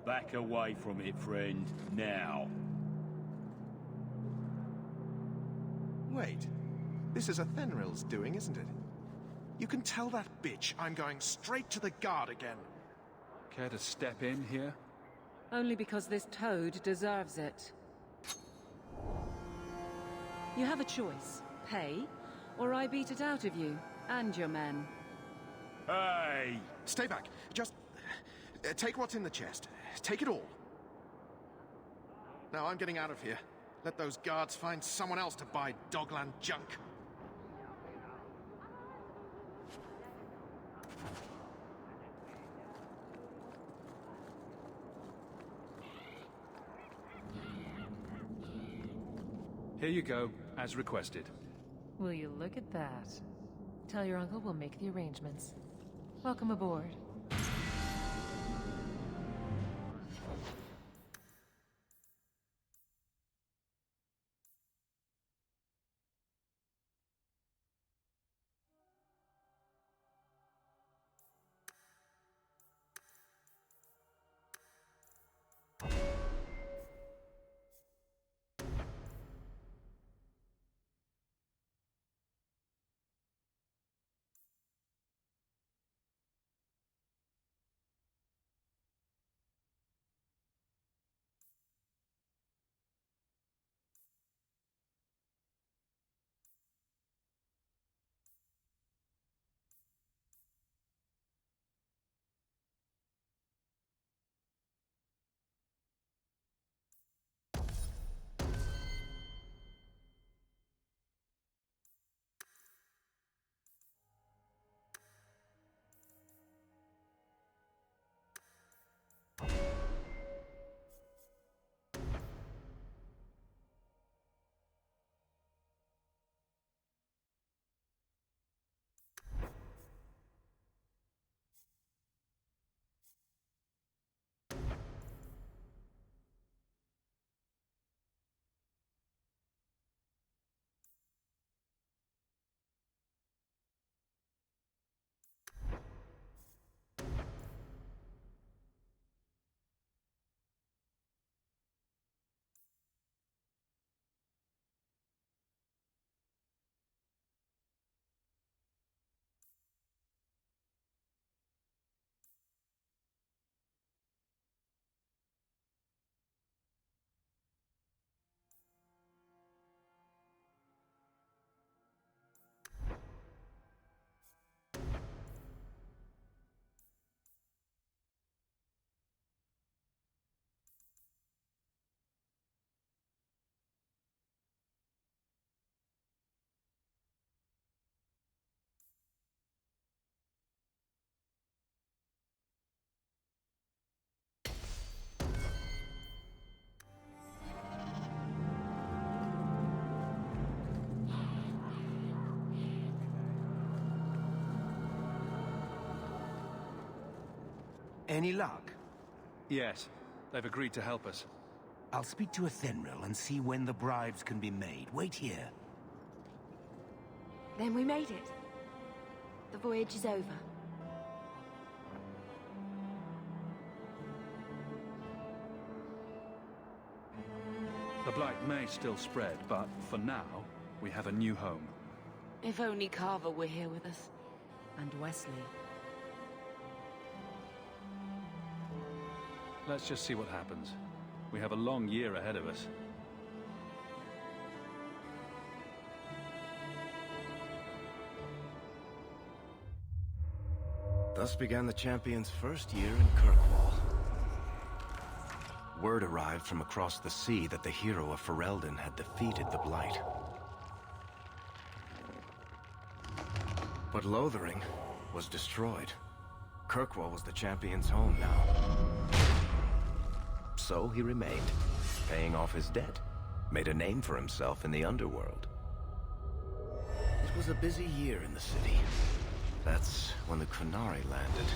S12: Back away from it, friend. Now.
S11: Wait. This is a Fenrir's doing, isn't it? You can tell that bitch I'm going straight to the guard again.
S4: Care to step in here?
S7: Only because this toad deserves it. You have a choice. Pay, or I beat it out of you, and your men.
S12: Hey!
S11: Stay back. Just... take what's in the chest. Take it all. Now I'm getting out of here. Let those guards find someone else to buy Dogland junk.
S4: Here you go, as requested.
S16: Will you look at that? Tell your uncle we'll make the arrangements. Welcome aboard.
S15: Any luck?
S4: Yes, they've agreed to help us.
S15: I'll speak to Athenril and see when the bribes can be made. Wait here.
S9: Then we made it. The voyage is over.
S4: The Blight may still spread, but for now, we have a new home.
S3: If only Carver were here with us.
S7: And Wesley.
S4: Let's just see what happens. We have a long year ahead of us.
S1: Thus began the Champion's first year in Kirkwall. Word arrived from across the sea that the hero of Ferelden had defeated the Blight. But Lothering was destroyed. Kirkwall was the Champion's home now. So he remained, paying off his debt, made a name for himself in the underworld. It was a busy year in the city. That's when the Qunari landed.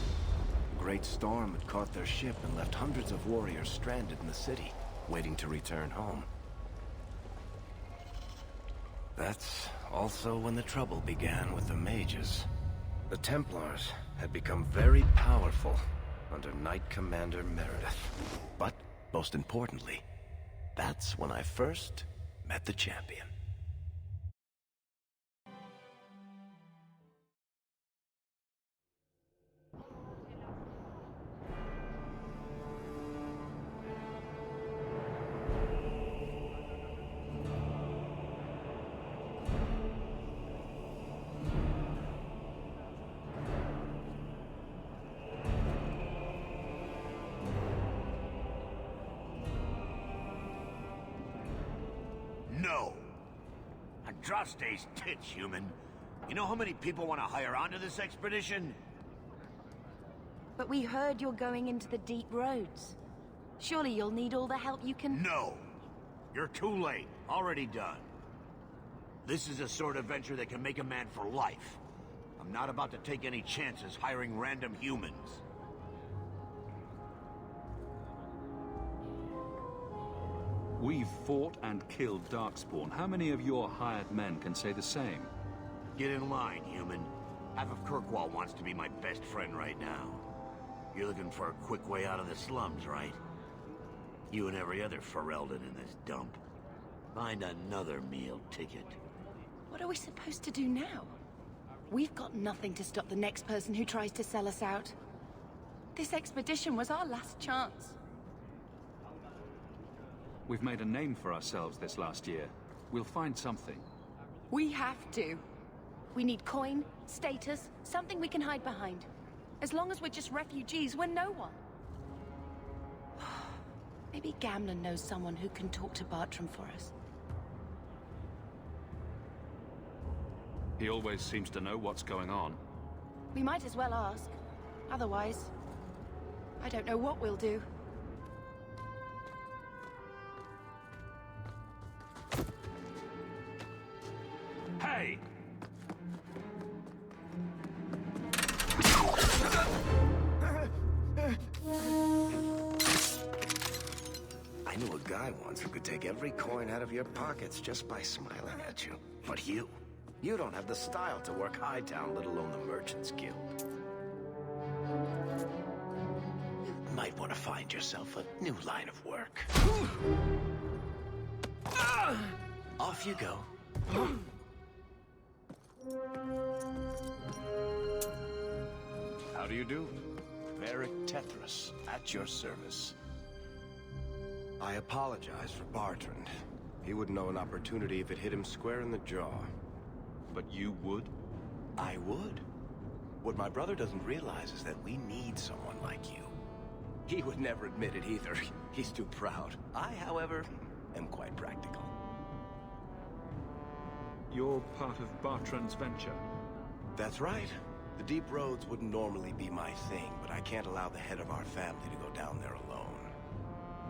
S1: A great storm had caught their ship and left hundreds of warriors stranded in the city, waiting to return home. That's also when the trouble began with the mages. The Templars had become very powerful under Knight Commander Meredith. But, most importantly, that's when I first met the Champion.
S14: No. Andraste's tits, human. You know how many people want to hire onto this expedition?
S9: But we heard you're going into the deep roads. Surely you'll need all the help you can...
S14: No. You're too late. Already done. This is a sort of venture that can make a man for life. I'm not about to take any chances hiring random humans.
S4: We've fought and killed Darkspawn. How many of your hired men can say the same?
S14: Get in line, human. Half of Kirkwall wants to be my best friend right now. You're looking for a quick way out of the slums, right? You and every other Ferelden in this dump. Find another meal ticket.
S9: What are we supposed to do now? We've got nothing to stop the next person who tries to sell us out. This expedition was our last chance.
S4: We've made a name for ourselves this last year. We'll find something.
S9: We have to. We need coin, status, something we can hide behind. As long as we're just refugees, we're no one. Maybe Gamlen knows someone who can talk to Bartram for us.
S4: He always seems to know what's going on.
S9: We might as well ask. Otherwise, I don't know what we'll do.
S14: Hey!
S1: I knew a guy once who could take every coin out of your pockets just by smiling at you. But you don't have the style to work Hightown, let alone the Merchants Guild. You might want to find yourself a new line of work. Off you go.
S4: How do you do?
S1: Varric Tethras, at your service. I apologize for Bartrand. He wouldn't know an opportunity if it hit him square in the jaw.
S4: But you would?
S1: I would. What my brother doesn't realize is that we need someone like you. He would never admit it either. He's too proud. I, however, am quite practical.
S4: You're part of Bartrand's venture?
S1: That's right. The deep roads wouldn't normally be my thing, but I can't allow the head of our family to go down there alone.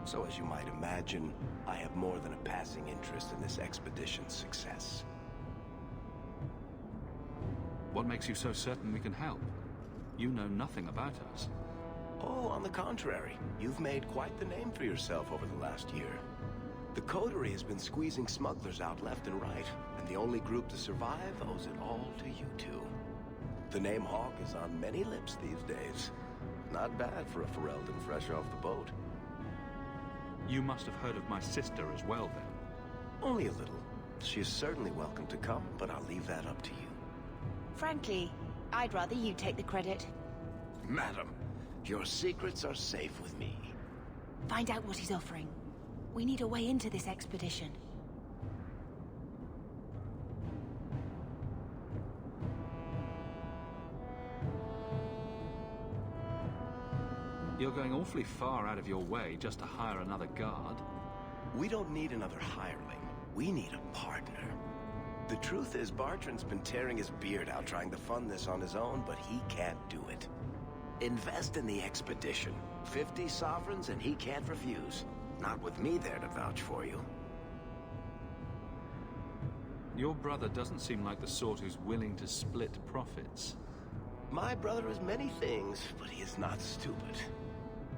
S1: So as you might imagine, I have more than a passing interest in this expedition's success.
S4: What makes you so certain we can help? You know nothing about us.
S1: Oh, on the contrary, you've made quite the name for yourself over the last year. The Coterie has been squeezing smugglers out left and right, and the only group to survive owes it all to you two. The name Hawke is on many lips these days. Not bad for a Ferelden fresh off the boat.
S4: You must have heard of my sister as well, then.
S1: Only a little. She is certainly welcome to come, but I'll leave that up to you.
S9: Frankly, I'd rather you take the credit.
S1: Madam, your secrets are safe with me.
S9: Find out what he's offering. We need a way into this expedition.
S4: You're going awfully far out of your way just to hire another guard.
S1: We don't need another hireling. We need a partner. The truth is, Bartrand's been tearing his beard out trying to fund this on his own, but he can't do it. Invest in the expedition. 50 sovereigns and he can't refuse. Not with me there to vouch for you.
S4: Your brother doesn't seem like the sort who's willing to split profits.
S1: My brother is many things, but he is not stupid.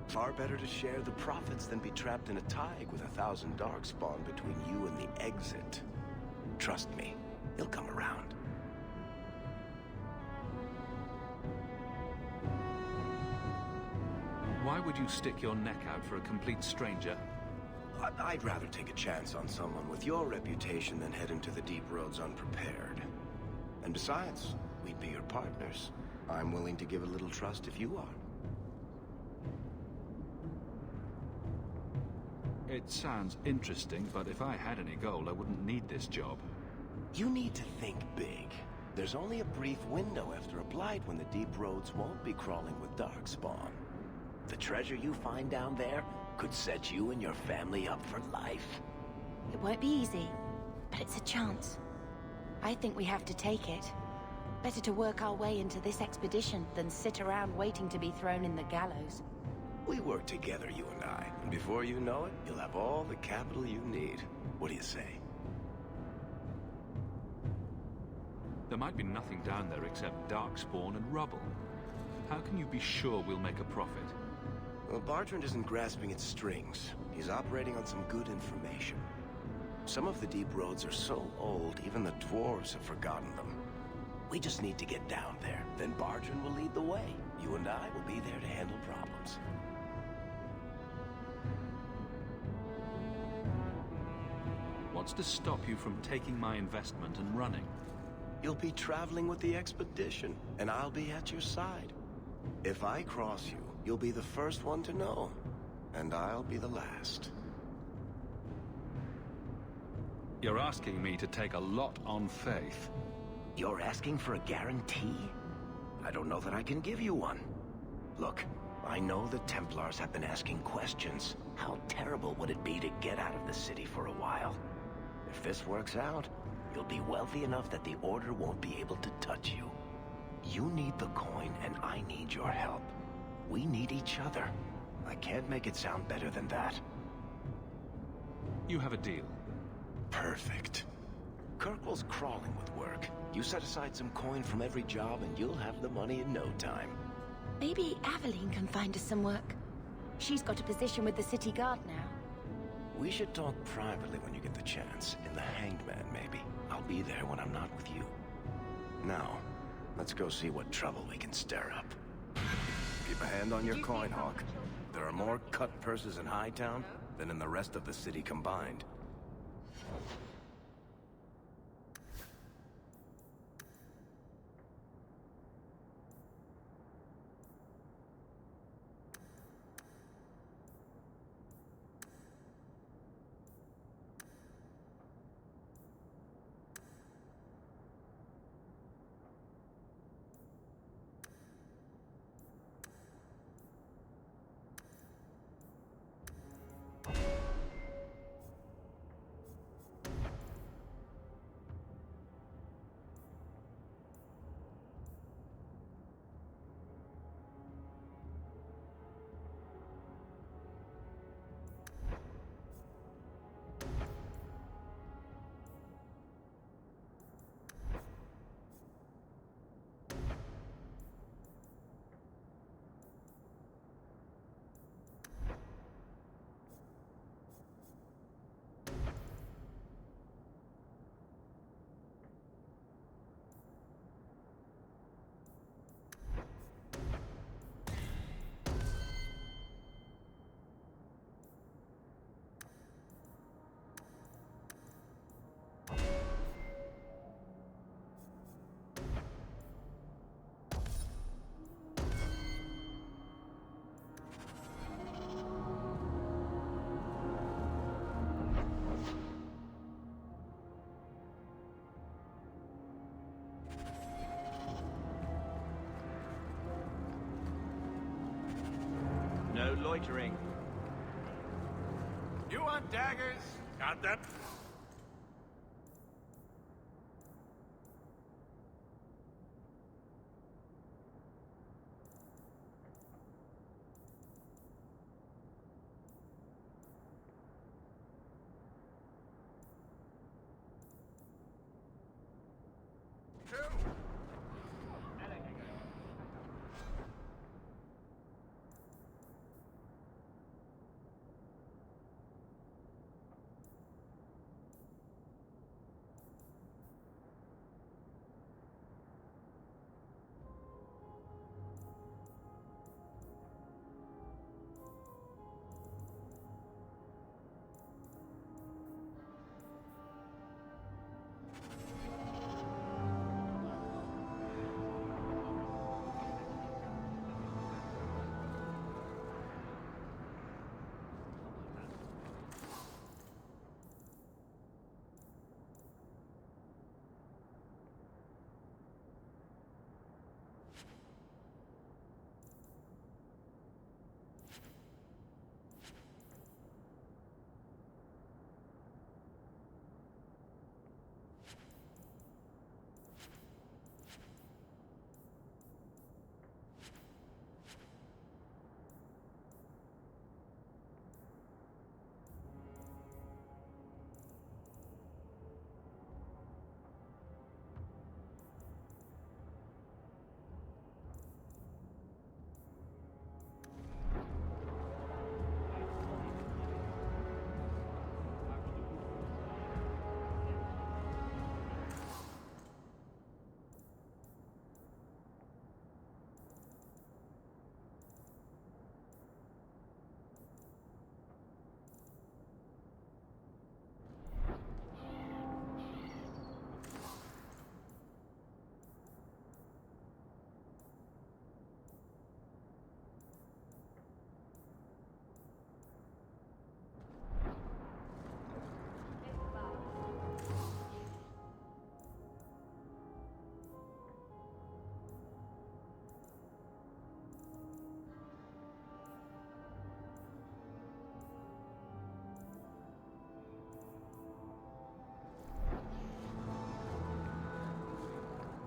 S1: Far better to share the profits than be trapped in a tide with 1,000 darkspawn between you and the exit. Trust me, he'll come around.
S4: Why would you stick your neck out for a complete stranger?
S1: I'd rather take a chance on someone with your reputation than head into the deep roads unprepared. And besides, we'd be your partners. I'm willing to give a little trust if you are.
S4: It sounds interesting, but if I had any gold, I wouldn't need this job.
S1: You need to think big. There's only a brief window after a blight when the deep roads won't be crawling with darkspawn. The treasure you find down there could set you and your family up for life.
S9: It won't be easy, but it's a chance. I think we have to take it. Better to work our way into this expedition than sit around waiting to be thrown in the gallows.
S1: We work together, you and I, and before you know it, you'll have all the capital you need. What do you say?
S4: There might be nothing down there except darkspawn and rubble. How can you be sure we'll make a profit?
S1: Well, Bartrand isn't grasping at strings. He's operating on some good information. Some of the deep roads are so old, even the dwarves have forgotten them. We just need to get down there. Then Bartrand will lead the way. You and I will be there to handle problems.
S4: What's to stop you from taking my investment and running?
S1: You'll be traveling with the expedition, and I'll be at your side. If I cross you, you'll be the first one to know, and I'll be the last.
S4: You're asking me to take a lot on faith.
S1: You're asking for a guarantee? I don't know that I can give you one. Look, I know the Templars have been asking questions. How terrible would it be to get out of the city for a while? If this works out, you'll be wealthy enough that the Order won't be able to touch you. You need the coin, and I need your help. We need each other. I can't make it sound better than that.
S4: You have a deal.
S1: Perfect. Kirkwall's crawling with work. You set aside some coin from every job, and you'll have the money in no time.
S9: Maybe Aveline can find us some work. She's got a position with the city guard now.
S1: We should talk privately when you get the chance. In the Hanged Man, maybe. I'll be there when I'm not with you. Now, let's go see what trouble we can stir up. Keep a hand on your coin, Hawke. There are more cut purses in Hightown than in the rest of the city combined.
S18: loitering.
S19: You want daggers? Got them.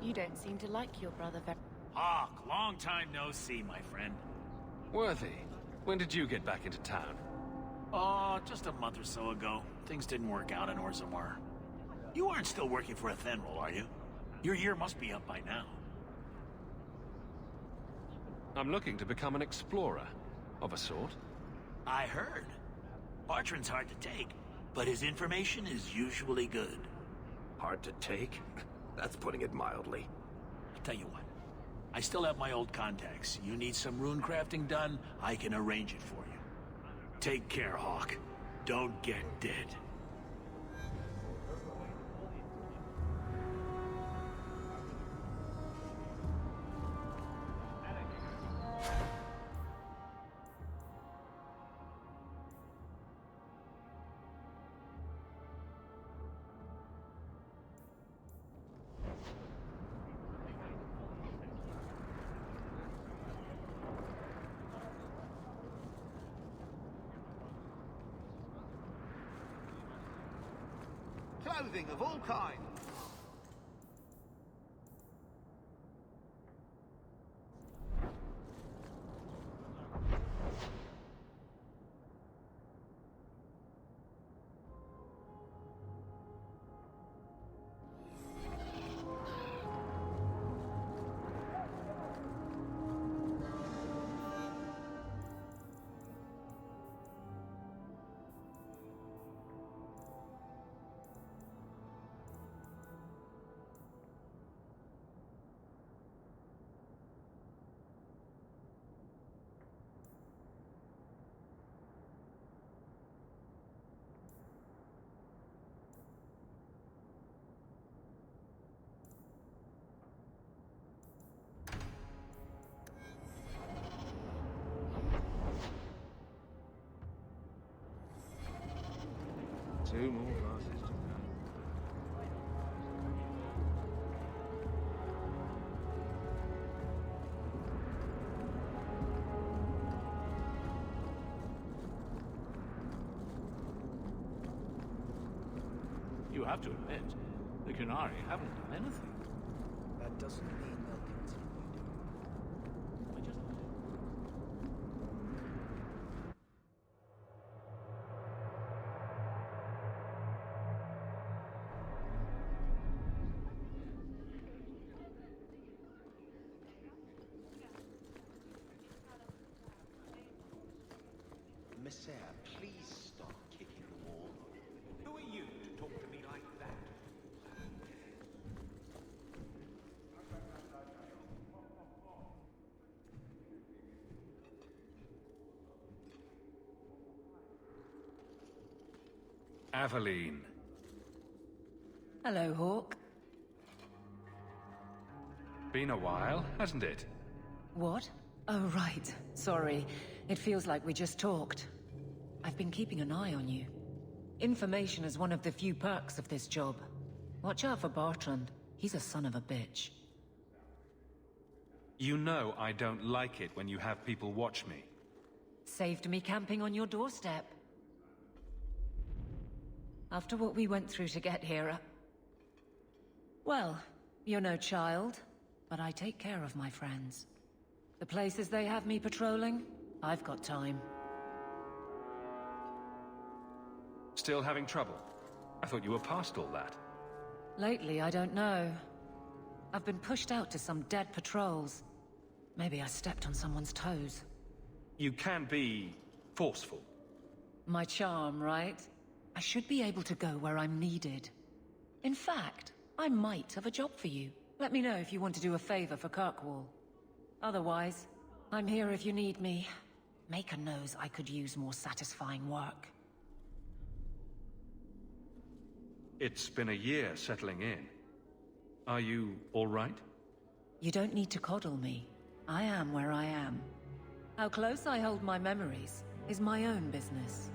S9: You don't seem to like your brother very...
S19: Hawke, long time no see, my friend.
S5: Worthy, when did you get back into town?
S19: Oh, just a month or so ago. Things didn't work out in Orzammar. You aren't still working for Athenril, are you? Your year must be up by now.
S4: I'm looking to become an explorer, of a sort.
S19: I heard. Bartrand's hard to take, but his information is usually good.
S1: Hard to take? That's putting it mildly.
S19: I'll tell you what. I still have my old contacts. You need some rune crafting done, I can arrange it for you. Take care, Hawke. Don't get dead.
S18: Clothing of all kinds.
S11: Two more glasses to go.
S19: You have to admit, the Qunari haven't done anything.
S13: That doesn't mean they'll continue doing.
S19: I just...
S18: Messiah, please stop kicking the wall. Who are you to talk to me like that?
S4: Aveline.
S7: Hello, Hawke.
S4: Been a while, hasn't it?
S7: What? Oh, right. Sorry. It feels like we just talked. I've been keeping an eye on you. Information is one of the few perks of this job. Watch out for Bartrand. He's a son of a bitch.
S4: You know I don't like it when you have people watch me.
S7: Saved me camping on your doorstep. After what we went through to get here, well, you're no child, but I take care of my friends. The places they have me patrolling, I've got time.
S4: Still having trouble? I thought you were past all that.
S7: Lately, I don't know. I've been pushed out to some dead patrols. Maybe I stepped on someone's toes.
S4: You can be forceful.
S7: My charm, right? I should be able to go where I'm needed. In fact, I might have a job for you. Let me know if you want to do a favor for Kirkwall. Otherwise, I'm here if you need me. Maker knows I could use more satisfying work.
S4: It's been a year settling in. Are you all right?
S7: You don't need to coddle me. I am where I am. How close I hold my memories is my own business.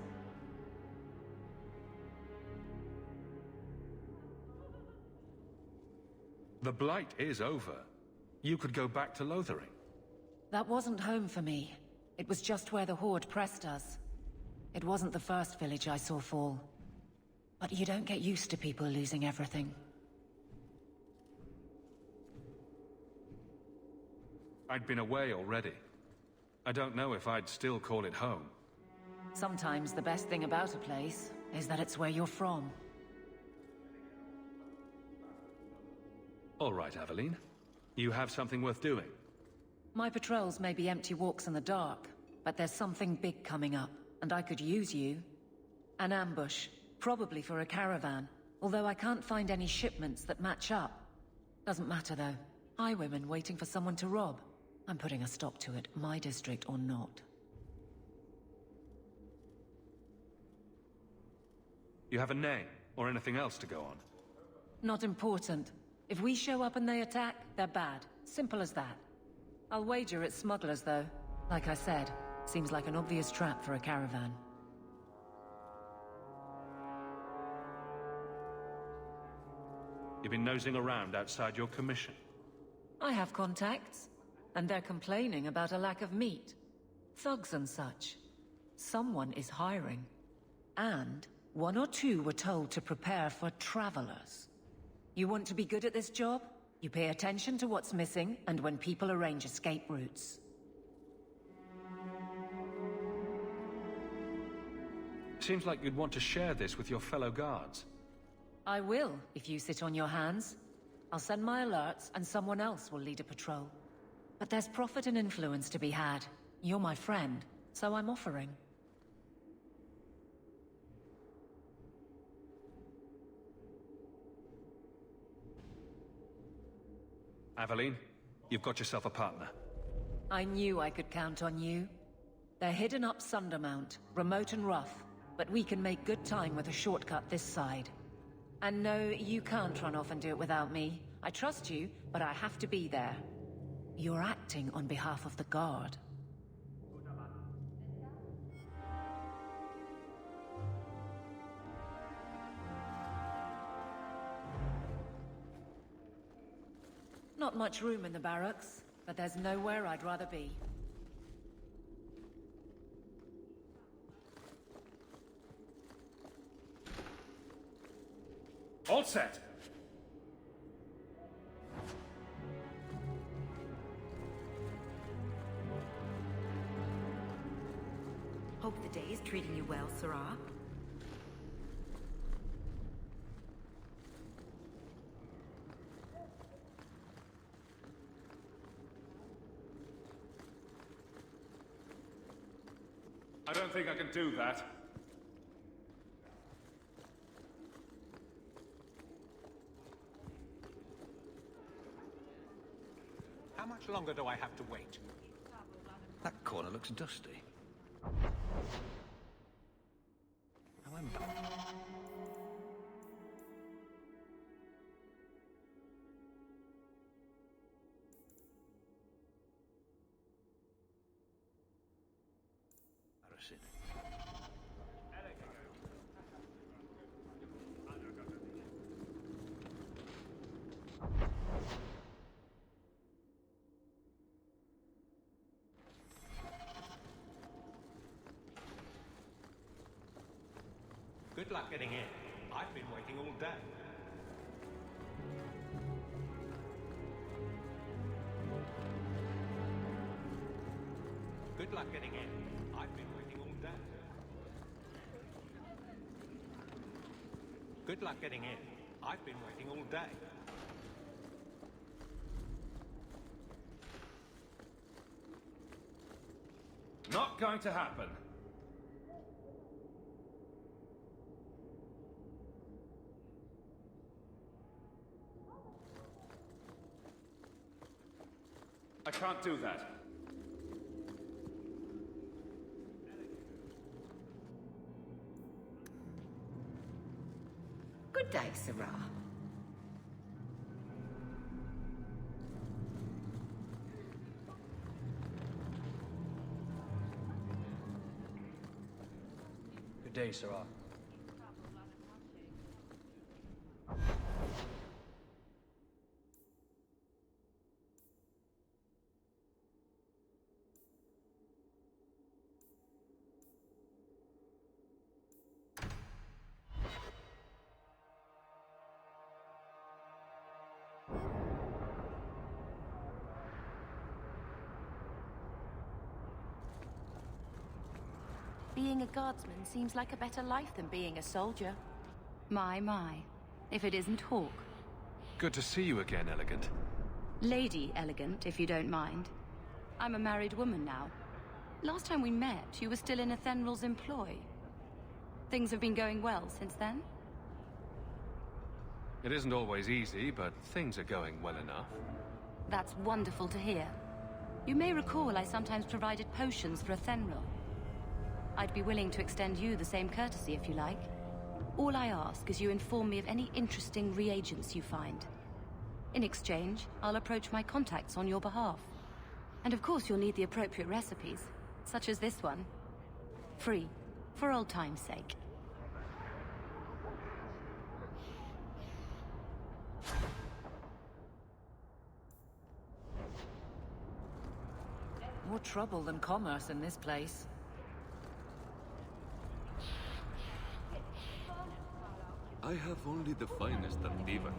S4: The Blight is over. You could go back to Lothering.
S7: That wasn't home for me. It was just where the Horde pressed us. It wasn't the first village I saw fall. But you don't get used to people losing everything.
S4: I'd been away already. I don't know if I'd still call it home.
S7: Sometimes the best thing about a place is that it's where you're from.
S4: All right, Aveline. You have something worth doing.
S7: My patrols may be empty walks in the dark, but there's something big coming up, and I could use you. An ambush, probably for a caravan, although I can't find any shipments that match up. Doesn't matter though. Highwaymen waiting for someone to rob. I'm putting a stop to it, my district or not.
S4: You have a name, or anything else to go on?
S7: Not important. If we show up and they attack, they're bad. Simple as that. I'll wager it's smugglers, though. Like I said, seems like an obvious trap for a caravan.
S4: You've been nosing around outside your commission.
S7: I have contacts, and they're complaining about a lack of meat. Thugs and such. Someone is hiring. And one or two were told to prepare for travelers. You want to be good at this job? You pay attention to what's missing, and when people arrange escape routes.
S4: Seems like you'd want to share this with your fellow guards.
S7: I will, if you sit on your hands. I'll send my alerts, and someone else will lead a patrol. But there's profit and influence to be had. You're my friend, so I'm offering.
S4: Aveline, you've got yourself a partner.
S7: I knew I could count on you. They're hidden up Sundermount, remote and rough, but we can make good time with a shortcut this side. And no, you can't run off and do it without me. I trust you, but I have to be there. You're acting on behalf of the Guard. Not much room in the barracks, but there's nowhere I'd rather be.
S4: All set.
S7: Hope the day is treating you well, Sarah.
S4: I don't think I can do that.
S18: How much longer do I have to wait?
S1: That corner looks dusty. Now I'm back.
S18: Good luck getting in. I've been waiting all day. Good luck getting in. I've been waiting all day. Good luck getting in. I've been waiting all day.
S4: Not going to happen. I can't do that.
S7: Good day, Sarah.
S20: Good day, Sarah.
S9: Being a guardsman seems like a better life than being a soldier. My. If it isn't Hawke.
S1: Good to see you again, Elegant.
S9: Lady Elegant, if you don't mind. I'm a married woman now. Last time we met, you were still in Athenral's employ. Things have been going well since then?
S1: It isn't always easy, but things are going well enough.
S9: That's wonderful to hear. You may recall I sometimes provided potions for Athenral. I'd be willing to extend you the same courtesy if you like. All I ask is you inform me of any interesting reagents you find. In exchange, I'll approach my contacts on your behalf. And of course you'll need the appropriate recipes, such as this one. Free, for old time's sake.
S7: More trouble than commerce in this place.
S1: I have only the finest of beaver.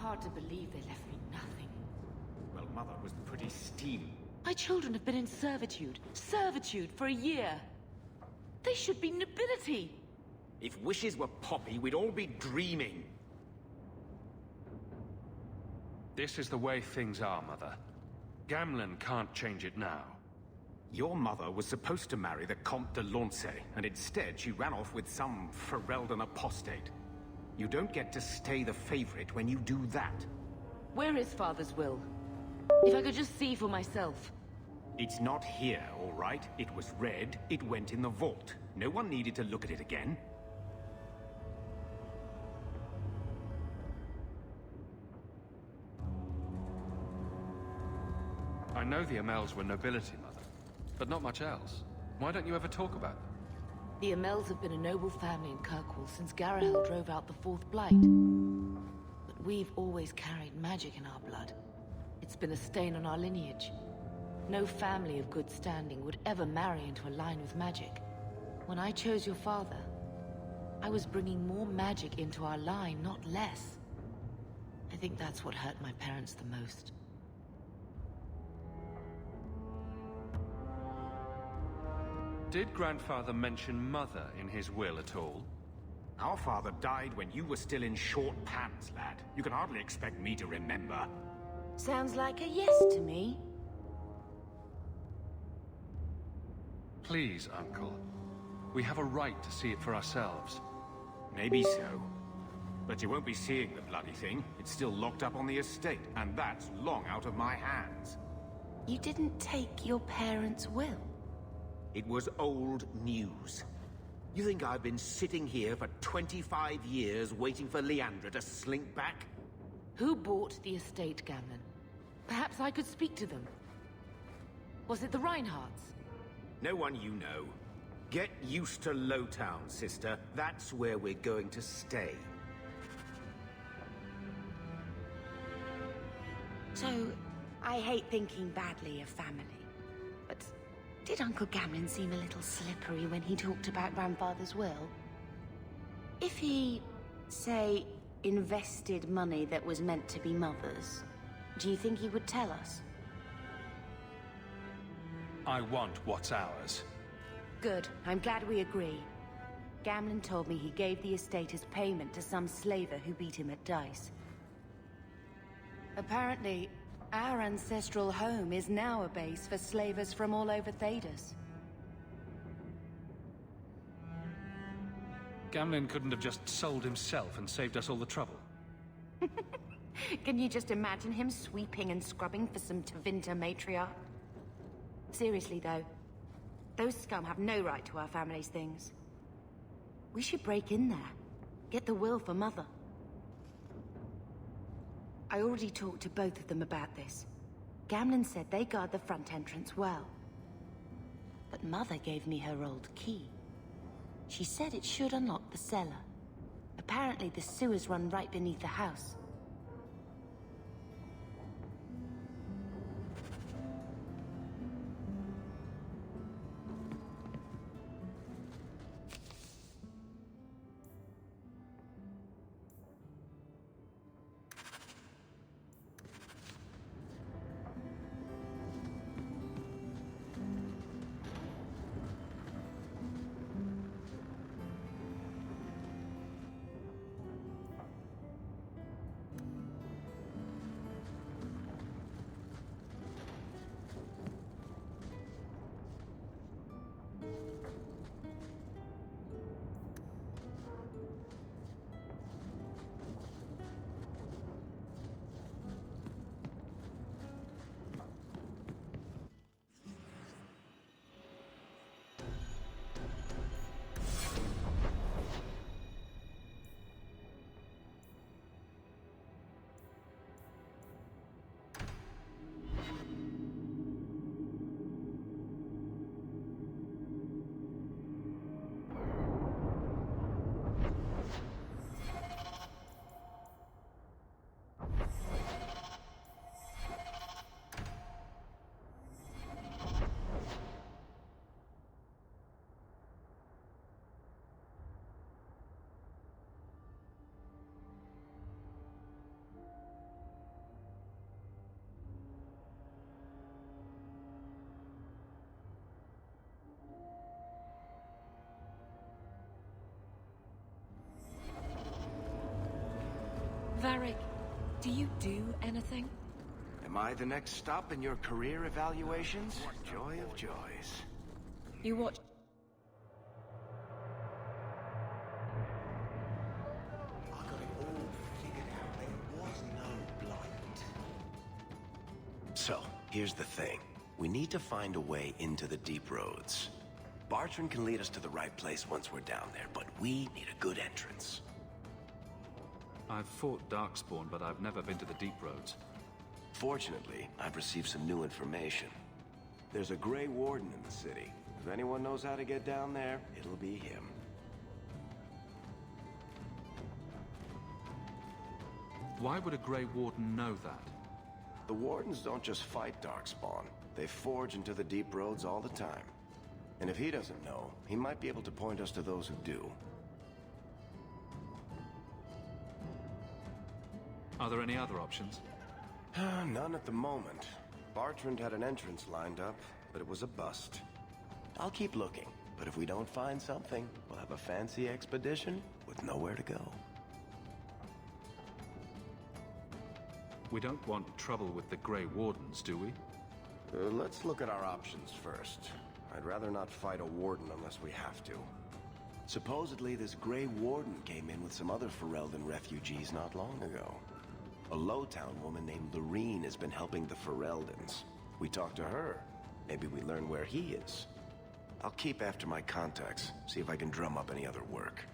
S3: Hard to believe they left me nothing.
S15: Well, Mother was pretty steamy.
S3: My children have been in servitude. Servitude for a year. They should be nobility.
S15: If wishes were poppy, we'd all be dreaming.
S4: This is the way things are, Mother. Gamlen can't change it now.
S15: Your mother was supposed to marry the Comte de Launcey, and instead she ran off with some Ferelden apostate. You don't get to stay the favorite when you do that.
S3: Where is Father's will? If I could just see for myself.
S15: It's not here, all right? It was read, it went in the vault. No one needed to look at it again.
S4: I know the Amels were nobility, Mother, but not much else. Why don't you ever talk about them?
S3: The Amels have been a noble family in Kirkwall since Garahel drove out the Fourth Blight. But we've always carried magic in our blood. It's been a stain on our lineage. No family of good standing would ever marry into a line with magic. When I chose your father, I was bringing more magic into our line, not less. I think that's what hurt my parents the most.
S4: Did Grandfather mention Mother in his will at all?
S15: Our father died when you were still in short pants, lad. You can hardly expect me to remember.
S9: Sounds like a yes to me.
S4: Please, Uncle. We have a right to see it for ourselves.
S15: Maybe so. But you won't be seeing the bloody thing. It's still locked up on the estate, and that's long out of my hands.
S9: You didn't take your parents' will?
S15: It was old news. You think I've been sitting here for 25 years waiting for Leandra to slink back?
S3: Who bought the estate, Gamlen? Perhaps I could speak to them. Was it the Reinhardts?
S15: No one you know. Get used to Lowtown, sister. That's where we're going to stay.
S9: So, I hate thinking badly of family. But did Uncle Gamlen seem a little slippery when he talked about Grandfather's will? If he, say, invested money that was meant to be Mother's, do you think he would tell us?
S4: I want what's ours.
S9: Good. I'm glad we agree. Gamlen told me he gave the estate as payment to some slaver who beat him at dice. Apparently, our ancestral home is now a base for slavers from all over Thedas.
S4: Gamlen couldn't have just sold himself and saved us all the trouble.
S9: Can you just imagine him sweeping and scrubbing for some Tevinter matriarch? Seriously, though, those scum have no right to our family's things. We should break in there. Get the will for Mother. I already talked to both of them about this. Gamlen said they guard the front entrance well. But Mother gave me her old key. She said it should unlock the cellar. Apparently the sewers run right beneath the house.
S7: Do you do anything?
S1: Am I the next stop in your career evaluations? Joy of joys.
S7: You watch...
S18: I got it all figured out. There was no blight.
S1: So, here's the thing. We need to find a way into the deep roads. Bartrand can lead us to the right place once we're down there, but we need a good entrance.
S4: I've fought Darkspawn, but I've never been to the deep roads.
S1: Fortunately, I've received some new information. There's a Grey Warden in the city. If anyone knows how to get down there, it'll be him.
S4: Why would a Grey Warden know that?
S1: The Wardens don't just fight Darkspawn. They forge into the deep roads all the time. And if he doesn't know, he might be able to point us to those who do.
S4: Are there any other options?
S1: None at the moment. Bartrand had an entrance lined up, but it was a bust. I'll keep looking, but if we don't find something, we'll have a fancy expedition with nowhere to go.
S4: We don't want trouble with the Grey Wardens, do we?
S1: Let's look at our options first. I'd rather not fight a warden unless we have to. Supposedly, this Grey Warden came in with some other Ferelden refugees not long ago. A Lowtown woman named Lorene has been helping the Fereldens. We talked to her. Maybe we learn where he is. I'll keep after my contacts, see if I can drum up any other work.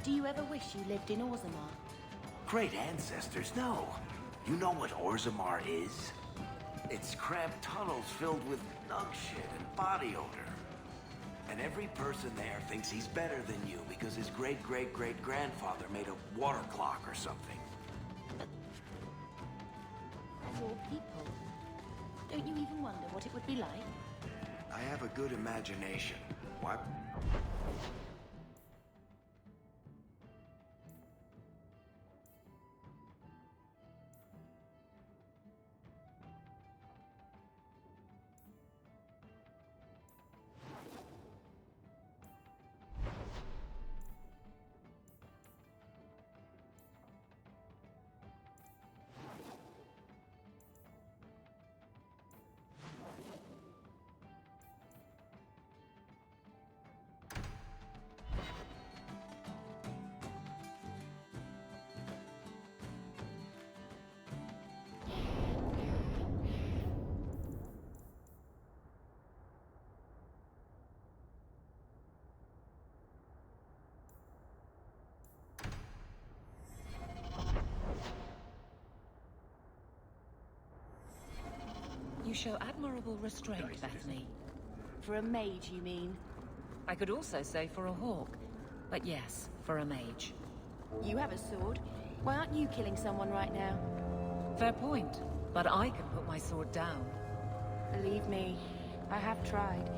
S10: Do you ever wish you lived in Orzammar?
S15: Great ancestors, no. You know what Orzammar is? It's cramped tunnels filled with nug shit and body odor. And every person there thinks he's better than you because his great-great-great-grandfather made a water clock or something.
S10: Your people. Don't you even wonder what it would be like?
S1: I have a good imagination. Why?
S7: You show admirable restraint, Bethany.
S9: For a mage, you mean?
S7: I could also say for a hawk. But yes, for a mage.
S9: You have a sword. Why aren't you killing someone right now?
S7: Fair point. But I can put my sword down.
S9: Believe me, I have tried.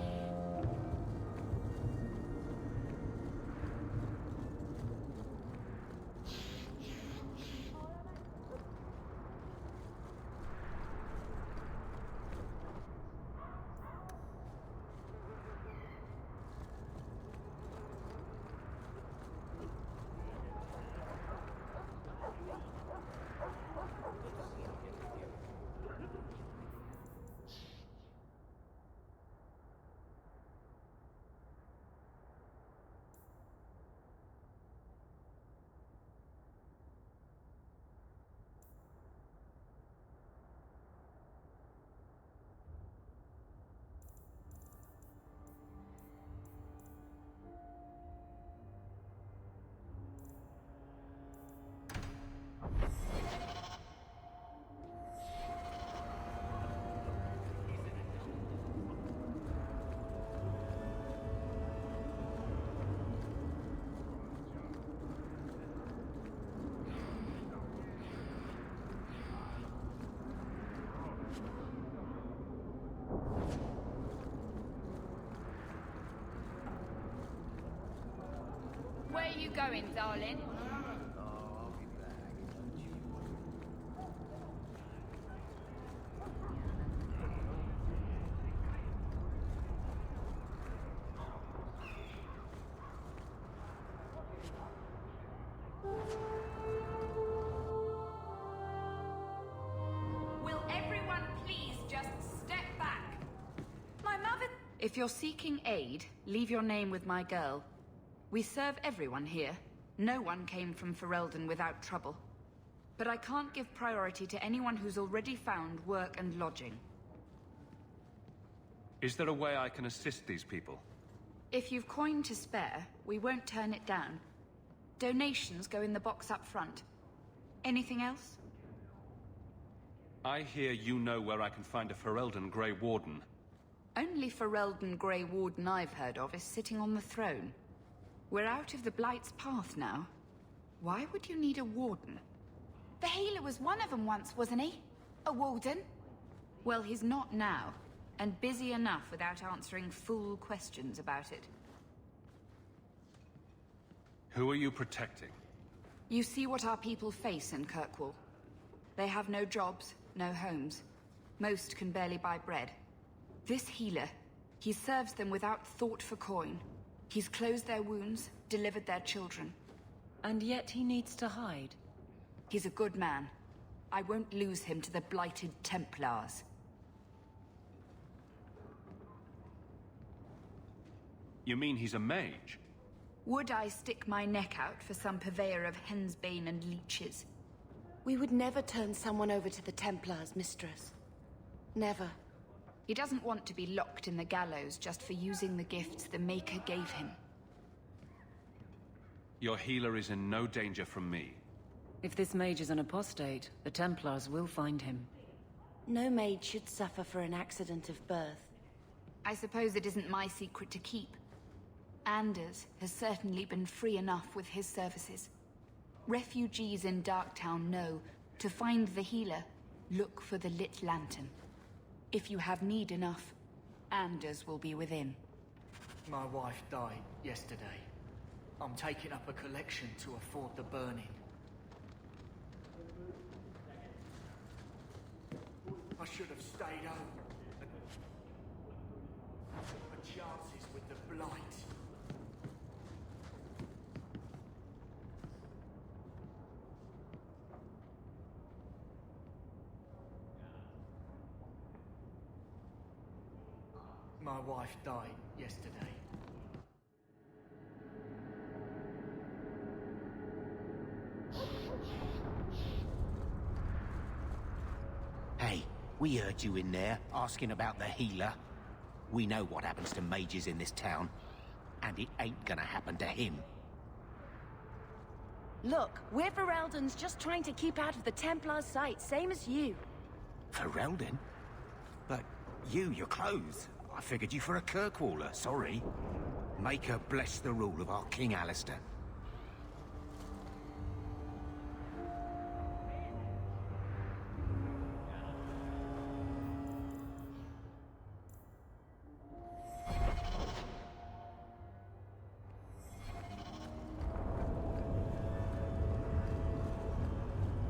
S2: Where are you going, darling? Will everyone please just step back? My mother...
S21: If you're seeking aid, leave your name with my girl. We serve everyone here. No one came from Ferelden without trouble. But I can't give priority to anyone who's already found work and lodging.
S4: Is there a way I can assist these people?
S21: If you've coin to spare, we won't turn it down. Donations go in the box up front. Anything else?
S4: I hear you know where I can find a Ferelden Grey Warden.
S21: Only Ferelden Grey Warden I've heard of is sitting on the throne. We're out of the Blight's path now. Why would you need a warden?
S2: The healer was one of them once, wasn't he? A warden?
S21: Well, he's not now, and busy enough without answering fool questions about it.
S4: Who are you protecting?
S21: You see what our people face in Kirkwall. They have no jobs, no homes. Most can barely buy bread. This healer, he serves them without thought for coin. He's closed their wounds, delivered their children.
S7: And yet he needs to hide.
S21: He's a good man. I won't lose him to the blighted Templars.
S4: You mean he's a mage?
S21: Would I stick my neck out for some purveyor of hensbane and leeches?
S9: We would never turn someone over to the Templars, mistress. Never.
S21: He doesn't want to be locked in the gallows just for using the gifts the Maker gave him.
S4: Your healer is in no danger from me.
S7: If this mage is an apostate, the Templars will find him.
S9: No mage should suffer for an accident of birth.
S21: I suppose it isn't my secret to keep. Anders has certainly been free enough with his services. Refugees in Darktown know, to find the healer, look for the lit lantern. If you have need enough, Anders will be within.
S6: My wife died yesterday. I'm taking up a collection to afford the burning. I should have stayed home. The chances with the blight. My wife died yesterday.
S15: Hey, we heard you in there, asking about the healer. We know what happens to mages in this town. And it ain't gonna happen to him.
S9: Look, we're Ferelden's just trying to keep out of the Templar's sight, same as you.
S15: Ferelden? But your clothes. I figured you for a Kirkwaller, sorry. Maker bless the rule of our King Alistair.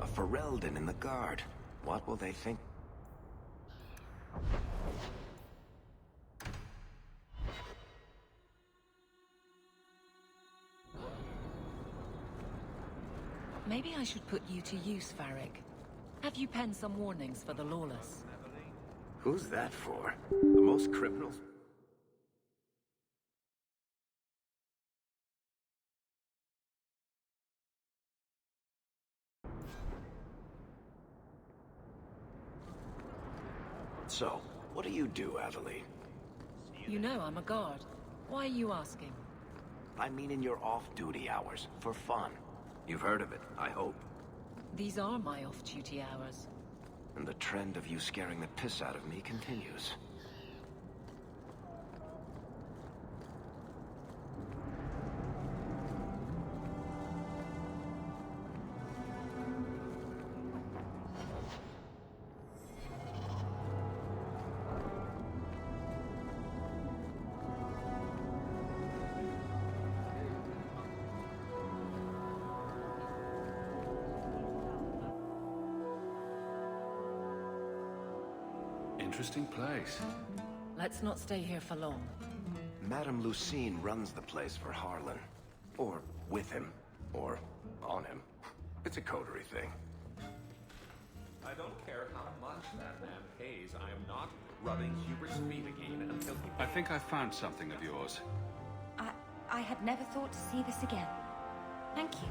S1: A Ferelden in the guard. What will they think?
S7: Maybe I should put you to use, Varric. Have you penned some warnings for the lawless?
S1: Who's that for? The most criminals? So, what do you do, Aveline?
S7: You know I'm a guard. Why are you asking?
S1: I mean in your off-duty hours, for fun. You've heard of it, I hope.
S7: These are my off-duty hours.
S1: And the trend of you scaring the piss out of me continues.
S4: Interesting place.
S7: Let's not stay here for long.
S1: Madame Lucine runs the place for Harlan. Or with him. Or on him. It's a coterie thing.
S8: I don't care how much that man pays. I am not rubbing Hubert's feet again until he...
S4: I think I found something of yours.
S9: I had never thought to see this again. Thank you.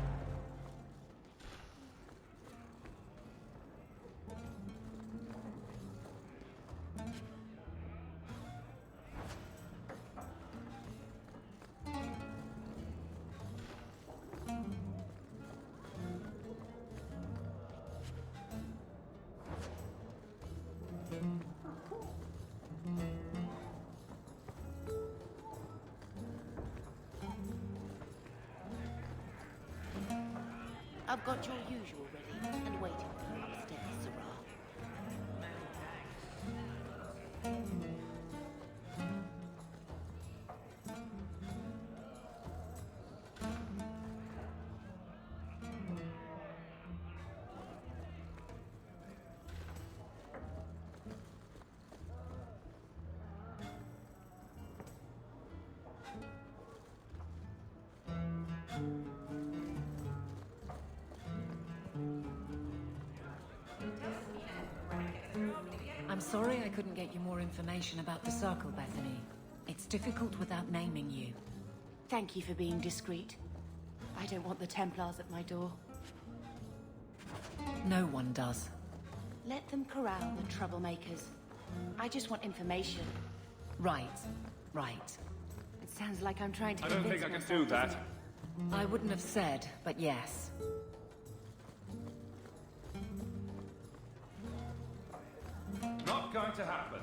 S10: I've got your usual ready and waiting for you upstairs, Sirrah.
S7: I'm sorry I couldn't get you more information about the Circle, Bethany. It's difficult without naming you.
S21: Thank you for being discreet. I don't want the Templars at my door.
S7: No one does.
S21: Let them corral the troublemakers. I just want information.
S7: Right.
S21: It sounds like I'm trying to
S4: I don't think I can do that.
S7: I wouldn't have said, but yes.
S8: Not going to happen.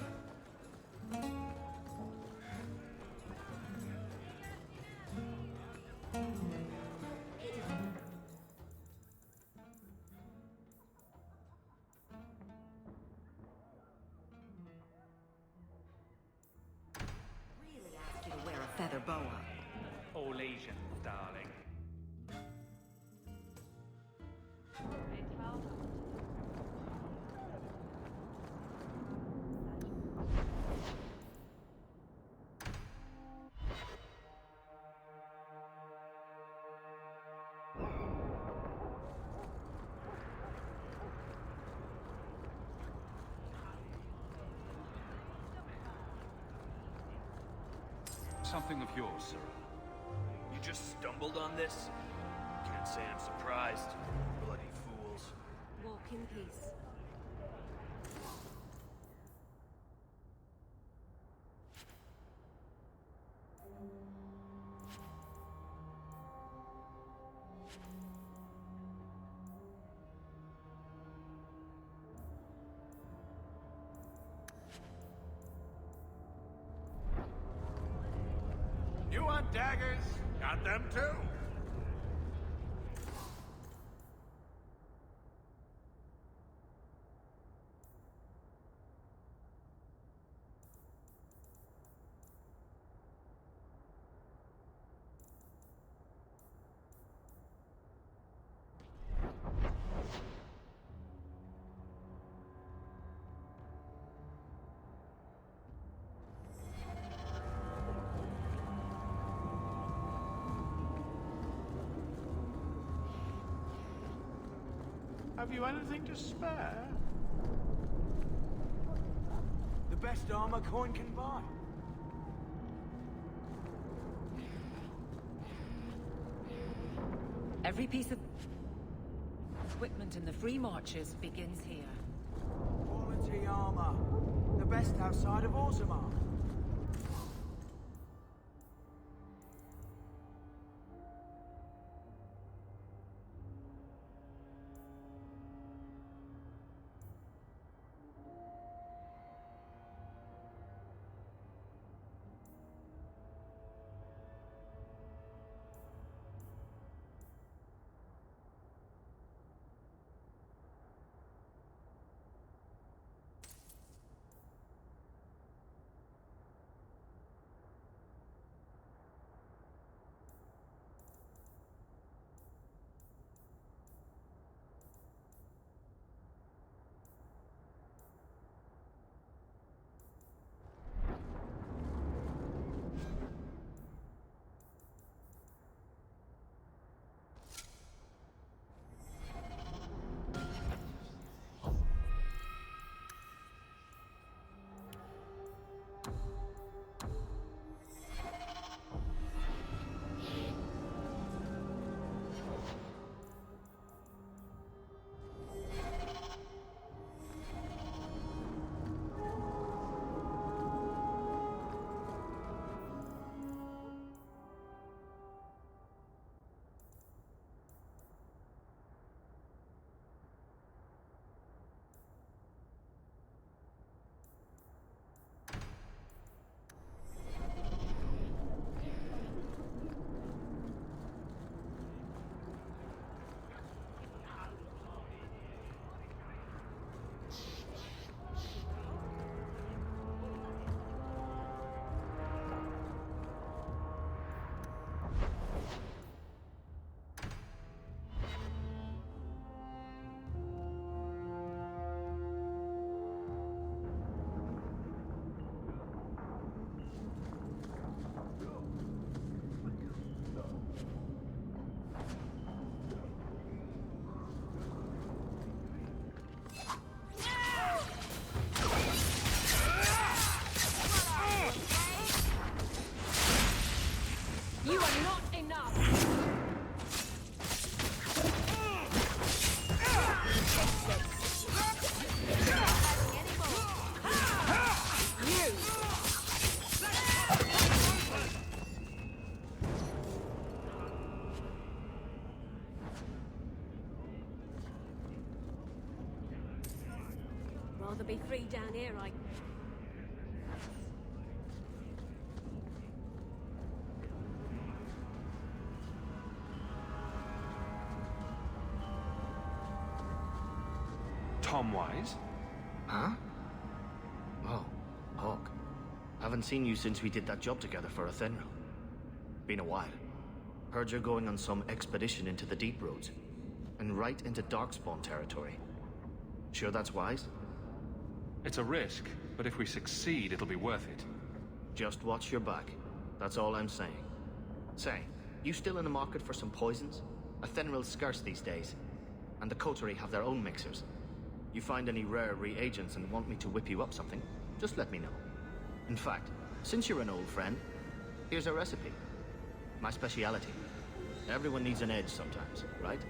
S7: Really asked you to wear a feather boa.
S8: All Asians, darling.
S4: Something of yours, sir.
S19: You just stumbled on this? Can't say I'm surprised. Bloody fools.
S21: Walk in peace.
S14: daggers? Got them too.
S19: Have you anything to spare?
S17: The best armor coin can buy.
S7: Every piece of equipment in the Free Marches begins here.
S17: Quality armor. The best outside of Orzammar.
S22: Rather be free down here, I...
S23: Tom Wise?
S24: Huh? Oh, Hawke. Haven't seen you since we did that job together for Athenril. Been a while. Heard you're going on some expedition into the Deep Roads. And right into Darkspawn territory. Sure that's wise?
S4: It's a risk, but if we succeed, it'll be worth it.
S24: Just watch your back. That's all I'm saying. Say, you still in the market for some poisons? Athenril's scarce these days. And the Coterie have their own mixers. You find any rare reagents and want me to whip you up something, just let me know. In fact, since you're an old friend, here's a recipe. My speciality. Everyone needs an edge sometimes, right?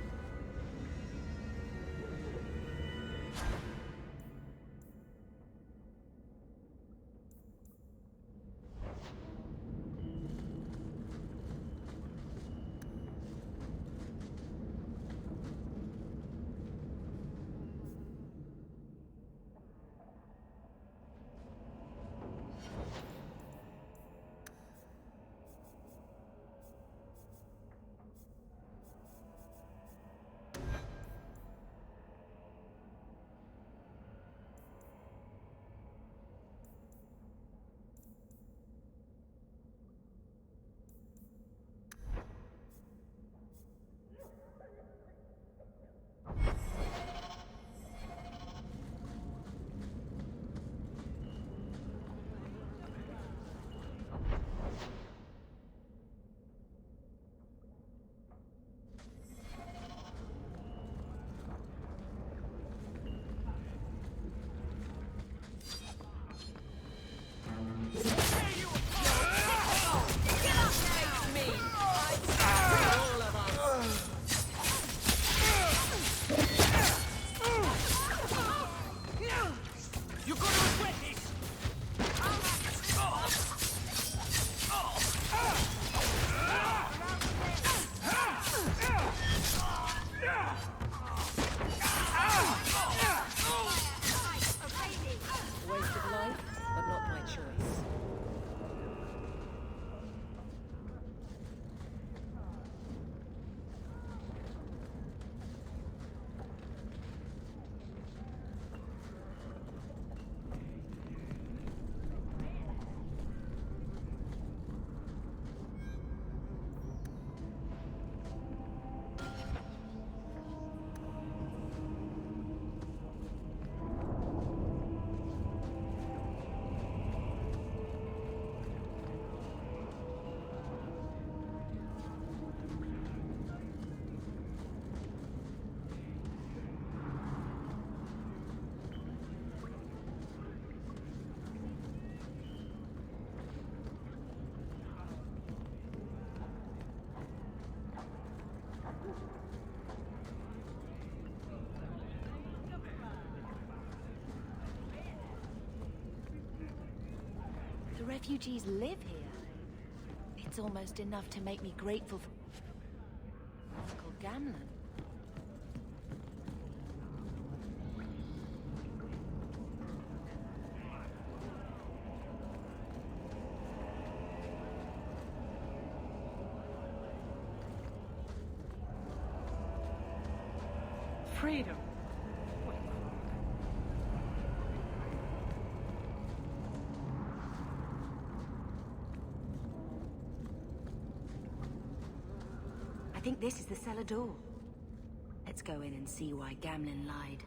S3: refugees live here. It's almost enough to make me grateful for Uncle Gamlen.
S7: Freedom.
S9: I think this is the cellar door. Let's go in and see why Gamlen lied.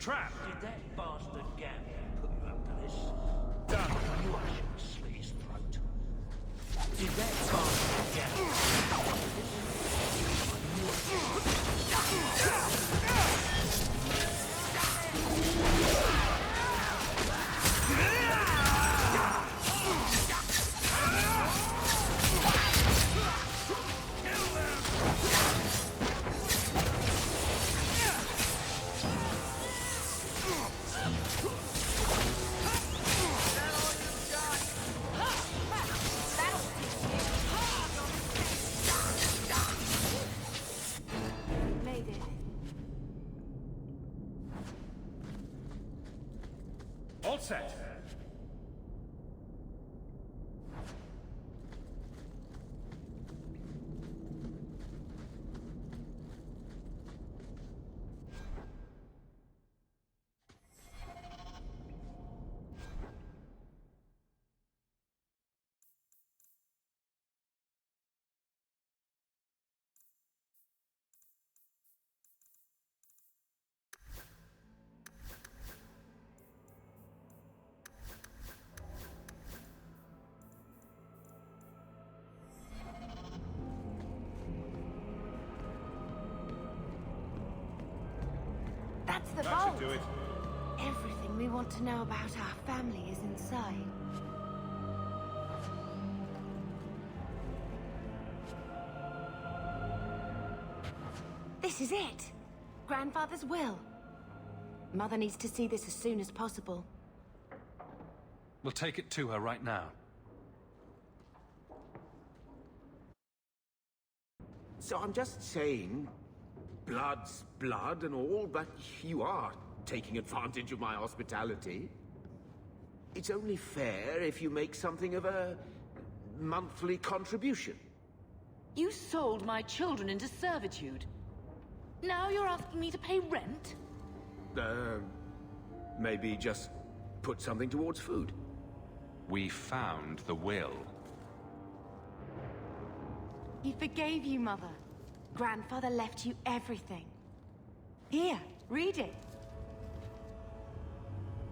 S14: Trap! Did that bastard Gamlen put you up to this? Done. You should slit his throat. Did that bastard Gamlen put you up to
S4: All set.
S22: the
S8: That
S22: vault.
S8: should do it.
S21: Everything we want to know about our family is inside. This is it! Grandfather's will. Mother needs to see this as soon as possible.
S4: We'll take it to her right now.
S5: So I'm just saying, blood's blood and all, but you are taking advantage of my hospitality. It's only fair if you make something of a monthly contribution.
S3: You sold my children into servitude. Now you're asking me to pay rent?
S5: Maybe just put something towards food.
S4: We found the will.
S21: He forgave you, Mother. Grandfather left you everything. Here, read it.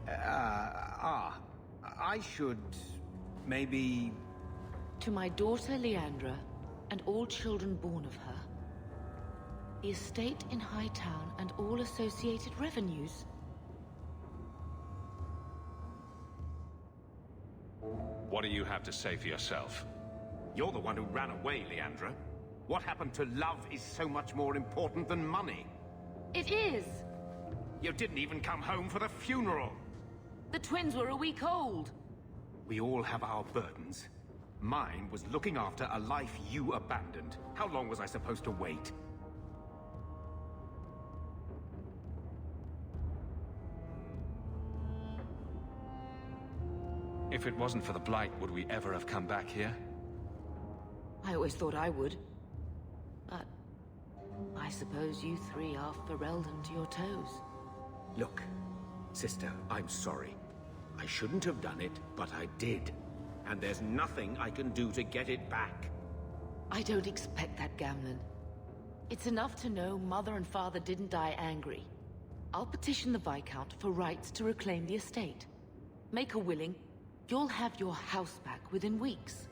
S5: I should maybe...
S3: To my daughter Leandra, and all children born of her. The estate in Hightown and all associated revenues.
S4: What do you have to say for yourself?
S5: You're the one who ran away, Leandra. What happened to love is so much more important than money.
S3: It is!
S5: You didn't even come home for the funeral.
S3: The twins were a week old.
S5: We all have our burdens. Mine was looking after a life you abandoned. How long was I supposed to wait?
S4: If it wasn't for the Blight, would we ever have come back here?
S3: I always thought I would. But I suppose you three are Ferelden to your toes.
S5: Look, sister, I'm sorry. I shouldn't have done it, but I did. And there's nothing I can do to get it back.
S3: I don't expect that, Gamlen. It's enough to know Mother and Father didn't die angry. I'll petition the Viscount for rights to reclaim the estate. Make her willing, you'll have your house back within weeks.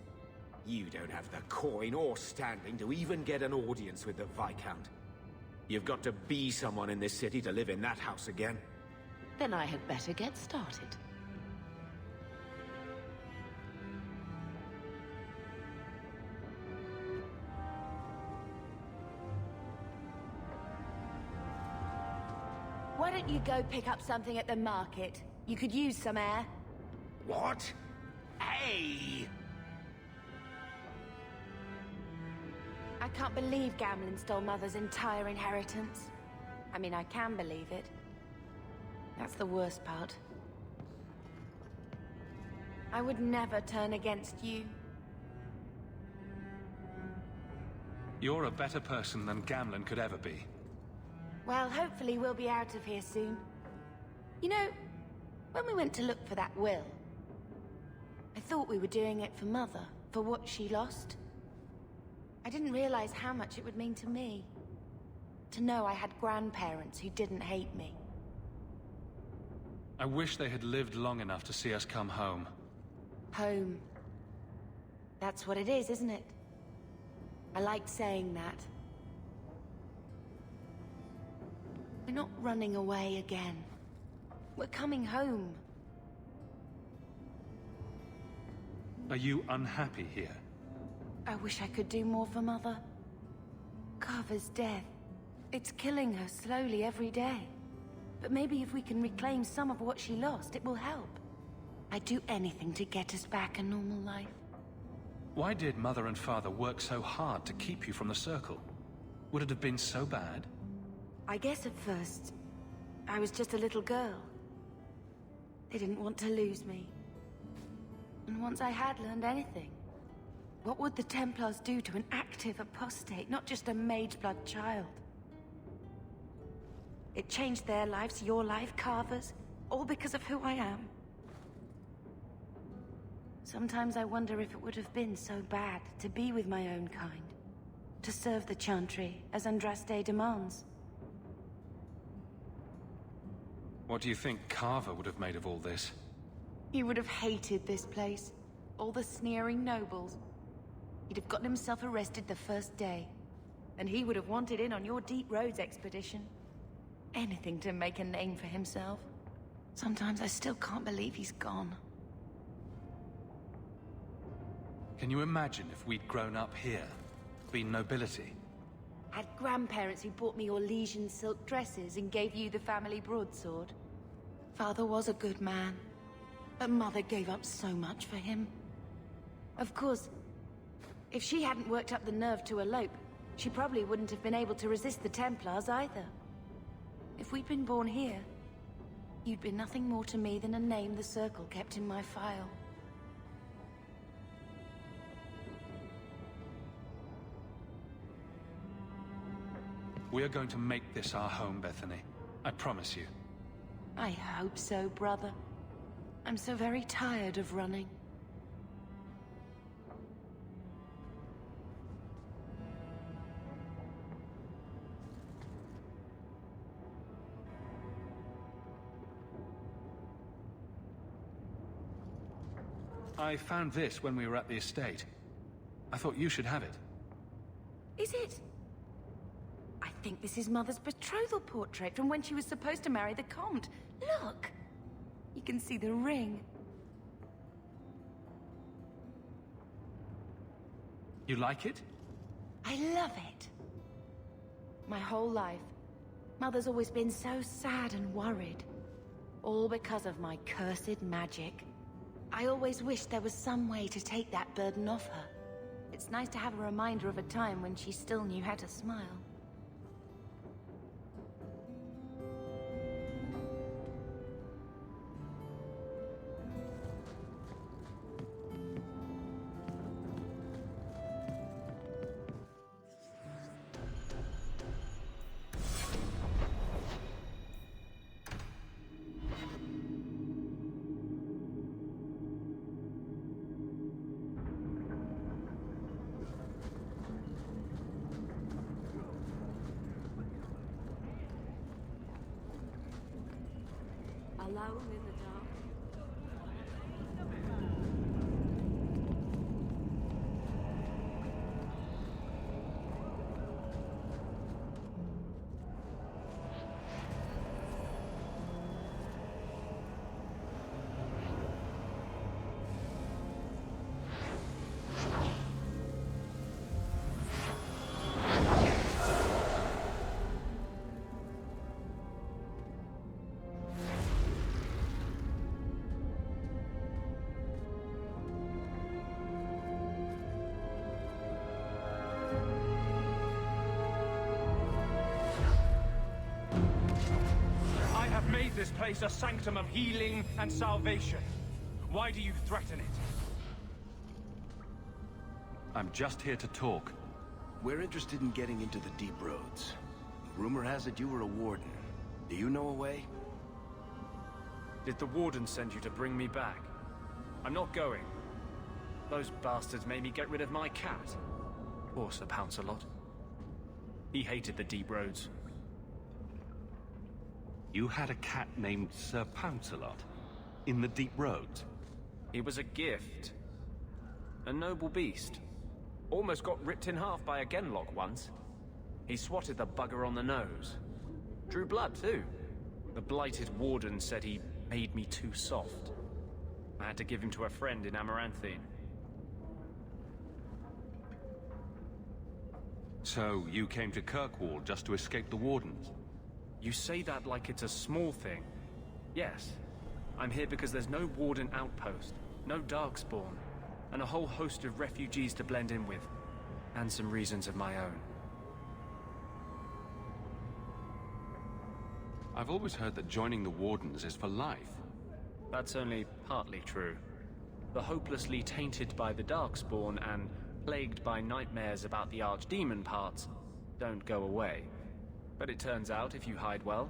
S5: You don't have the coin or standing to even get an audience with the Viscount. You've got to be someone in this city to live in that house again.
S3: Then I had better get started.
S21: Why don't you go pick up something at the market? You could use some air.
S5: What? Hey!
S21: I can't believe Gamlen stole Mother's entire inheritance. I mean, I can believe it. That's the worst part. I would never turn against you.
S4: You're a better person than Gamlen could ever be.
S21: Well, hopefully we'll be out of here soon. You know, when we went to look for that will, I thought we were doing it for Mother, for what she lost. I didn't realize how much it would mean to me. To know I had grandparents who didn't hate me.
S4: I wish they had lived long enough to see us come home.
S21: Home. That's what it is, isn't it? I like saying that. We're not running away again. We're coming home.
S4: Are you unhappy here?
S21: I wish I could do more for Mother. Carver's death. It's killing her slowly every day. But maybe if we can reclaim some of what she lost, it will help. I'd do anything to get us back a normal life.
S4: Why did Mother and Father work so hard to keep you from the Circle? Would it have been so bad?
S21: I guess at first, I was just a little girl. They didn't want to lose me. And once I had learned anything, what would the Templars do to an active apostate, not just a mageblood child? It changed their lives, your life, Carver's, all because of who I am. Sometimes I wonder if it would have been so bad to be with my own kind, to serve the Chantry as Andraste demands.
S4: What do you think Carver would have made of all this?
S21: He would have hated this place. All the sneering nobles. He'd have gotten himself arrested the first day. And he would have wanted in on your Deep Roads expedition.
S3: Anything to make a name for himself. Sometimes I still can't believe he's gone.
S11: Can you imagine if we'd grown up here? Been nobility?
S3: Had grandparents who bought me Orlesian silk dresses and gave you the family broadsword. Father was a good man, but Mother gave up so much for him. Of course, if she hadn't worked up the nerve to elope, she probably wouldn't have been able to resist the Templars either. If we'd been born here, you'd be nothing more to me than a name the Circle kept in my file.
S11: We are going to make this our home, Bethany. I promise you.
S3: I hope so, brother. I'm so very tired of running.
S11: I found this when we were at the estate. I thought you should have it.
S3: Is it? I think this is Mother's betrothal portrait from when she was supposed to marry the Comte. Look! You can see the ring.
S11: You like it?
S3: I love it. My whole life, Mother's always been so sad and worried. All because of my cursed magic. I always wished there was some way to take that burden off her. It's nice to have a reminder of a time when she still knew how to smile.
S22: Alone in the dark.
S12: Made this place a sanctum of healing and salvation. Why do you threaten it?
S11: I'm just here to talk.
S1: We're interested in getting into the deep roads. Rumor has it you were a warden. Do you know a way?
S12: Did the warden send you to bring me back? I'm not going. Those bastards made me get rid of my cat. Poor Sir Pouncelot. He hated the deep roads.
S11: You had a cat named Sir Pouncelot? In the deep roads?
S12: He was a gift. A noble beast. Almost got ripped in half by a genlock once. He swatted the bugger on the nose. Drew blood, too. The blighted warden said he made me too soft. I had to give him to a friend in Amaranthine.
S11: So, you came to Kirkwall just to escape the wardens?
S12: You say that like it's a small thing. Yes. I'm here because there's no warden outpost, no darkspawn, and a whole host of refugees to blend in with. And some reasons of my own.
S11: I've always heard that joining the wardens is for life.
S12: That's only partly true. The hopelessly tainted by the darkspawn and plagued by nightmares about the archdemon parts don't go away. But it turns out, if you hide well,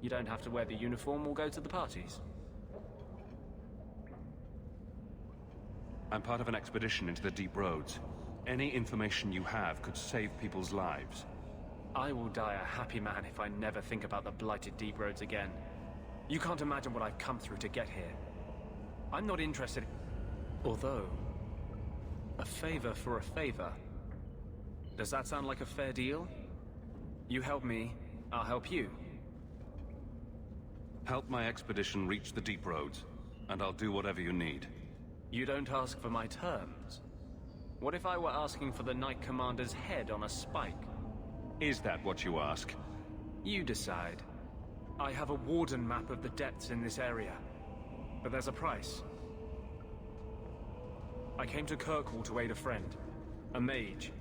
S12: you don't have to wear the uniform or go to the parties.
S11: I'm part of an expedition into the deep roads. Any information you have could save people's lives.
S12: I will die a happy man if I never think about the blighted deep roads again. You can't imagine what I've come through to get here. I'm not interested... Although... a favor for a favor. Does that sound like a fair deal? You help me, I'll help you.
S11: Help my expedition reach the deep roads, and I'll do whatever you need.
S12: You don't ask for my terms? What if I were asking for the Knight Commander's head on a spike?
S11: Is that what you ask?
S12: You decide. I have a warden map of the depths in this area, but there's a price. I came to Kirkwall to aid a friend, a mage,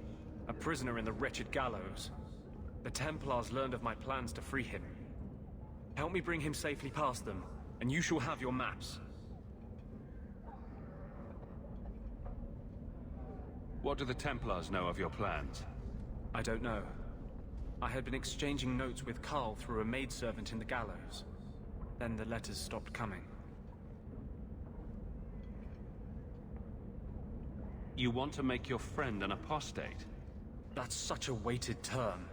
S12: a prisoner in the wretched gallows. The Templars learned of my plans to free him. Help me bring him safely past them, and you shall have your maps.
S11: What do the Templars know of your plans?
S12: I don't know. I had been exchanging notes with Carl through a maidservant in the gallows. Then the letters stopped coming.
S11: You want to make your friend an apostate?
S12: That's such a weighted term.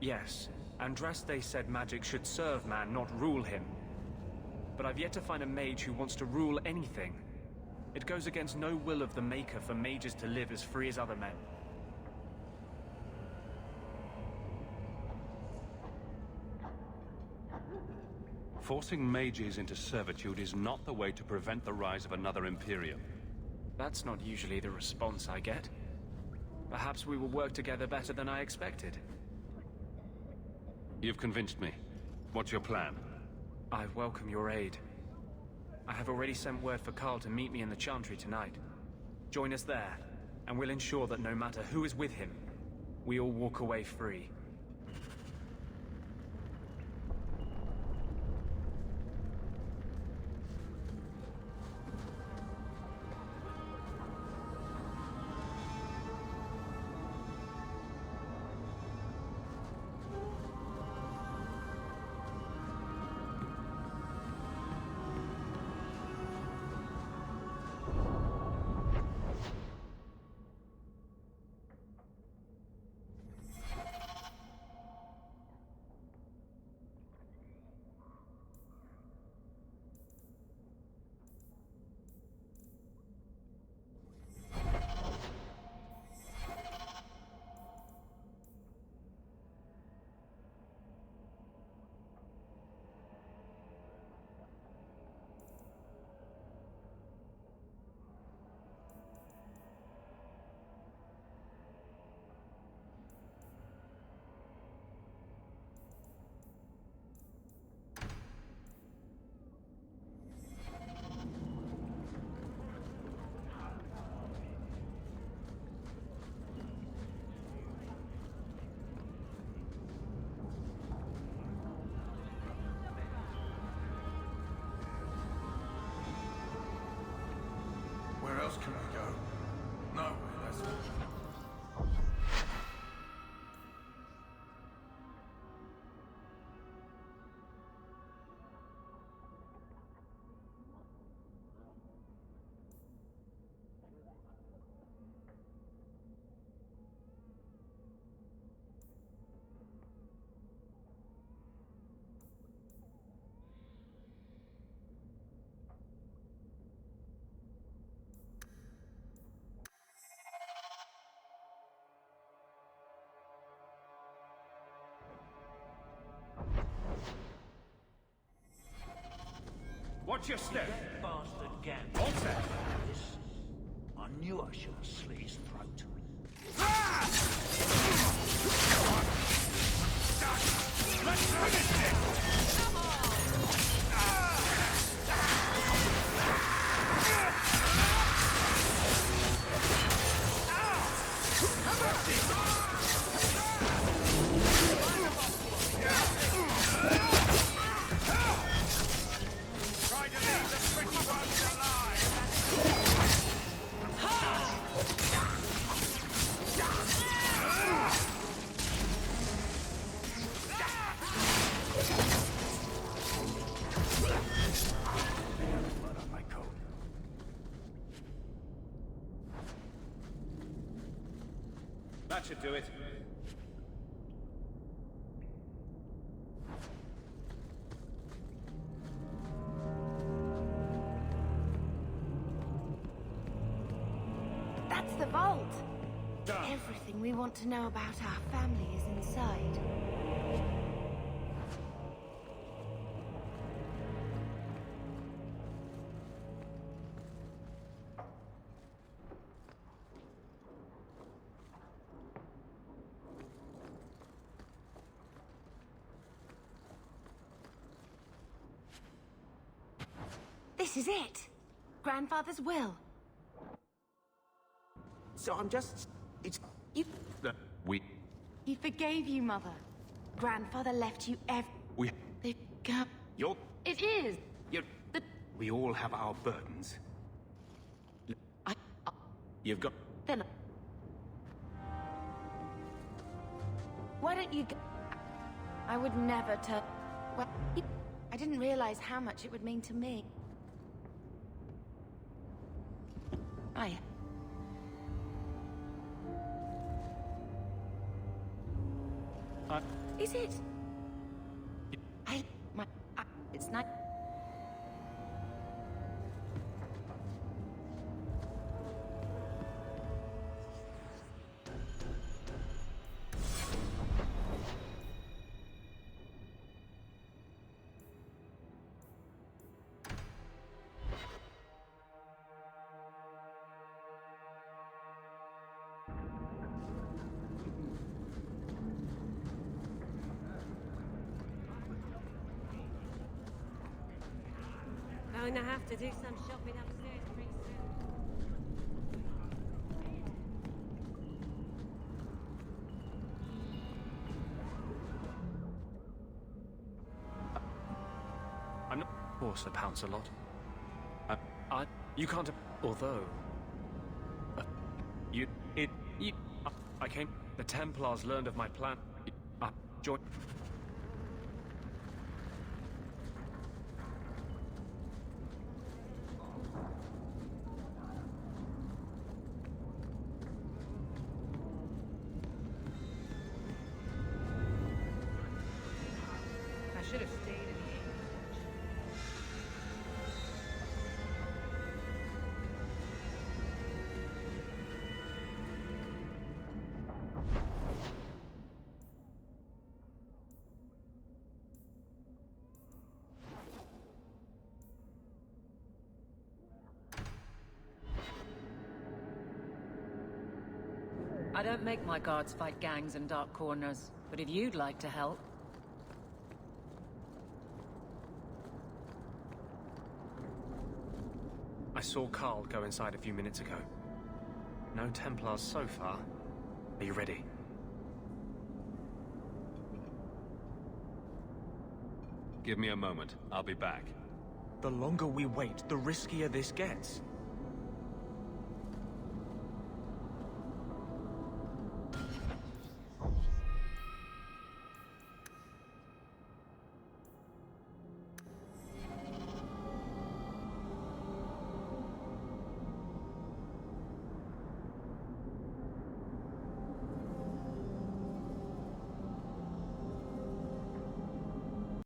S12: Yes, Andraste said magic should serve man, not rule him. But I've yet to find a mage who wants to rule anything. It goes against no will of the Maker for mages to live as free as other men.
S11: Forcing mages into servitude is not the way to prevent the rise of another Imperium.
S12: That's not usually the response I get. Perhaps we will work together better than I expected.
S11: You've convinced me. What's your plan?
S12: I welcome your aid. I have already sent word for Carl to meet me in the Chantry tonight. Join us there, and we'll ensure that no matter who is with him, we all walk away free.
S13: Where else can we go? Nowhere, that's all.
S19: Watch your step!
S18: That bastard Gant.
S19: What's that?
S18: I knew I should have slit his throat.
S19: Let's finish this! Come on! Try to leave the pretty ones alive! That should do it.
S21: That's the vault. Everything we want to know about our family is inside.
S3: This is it. Grandfather's will.
S5: So I'm just... It's...
S3: You...
S11: We...
S3: He forgave you, Mother. Grandfather left you
S11: We...
S3: They can't...
S15: You're...
S3: It is!
S15: You're... We all have our burdens. You've got...
S3: Then... Why don't you go... I would never turn... Well, I didn't realize how much it would mean to me. Is it? It's not...
S22: Going to have to do some shopping upstairs pretty soon.
S12: I'm not... Of course, a pounce a lot. You can't... Although... I came... The Templars learned of my plan... join...
S7: Should have stayed in the I don't make my guards fight gangs in dark corners, but if you'd like to help...
S12: I saw Carl go inside a few minutes ago. No Templars so far. Are you ready?
S11: Give me a moment. I'll be back.
S12: The longer we wait, the riskier this gets.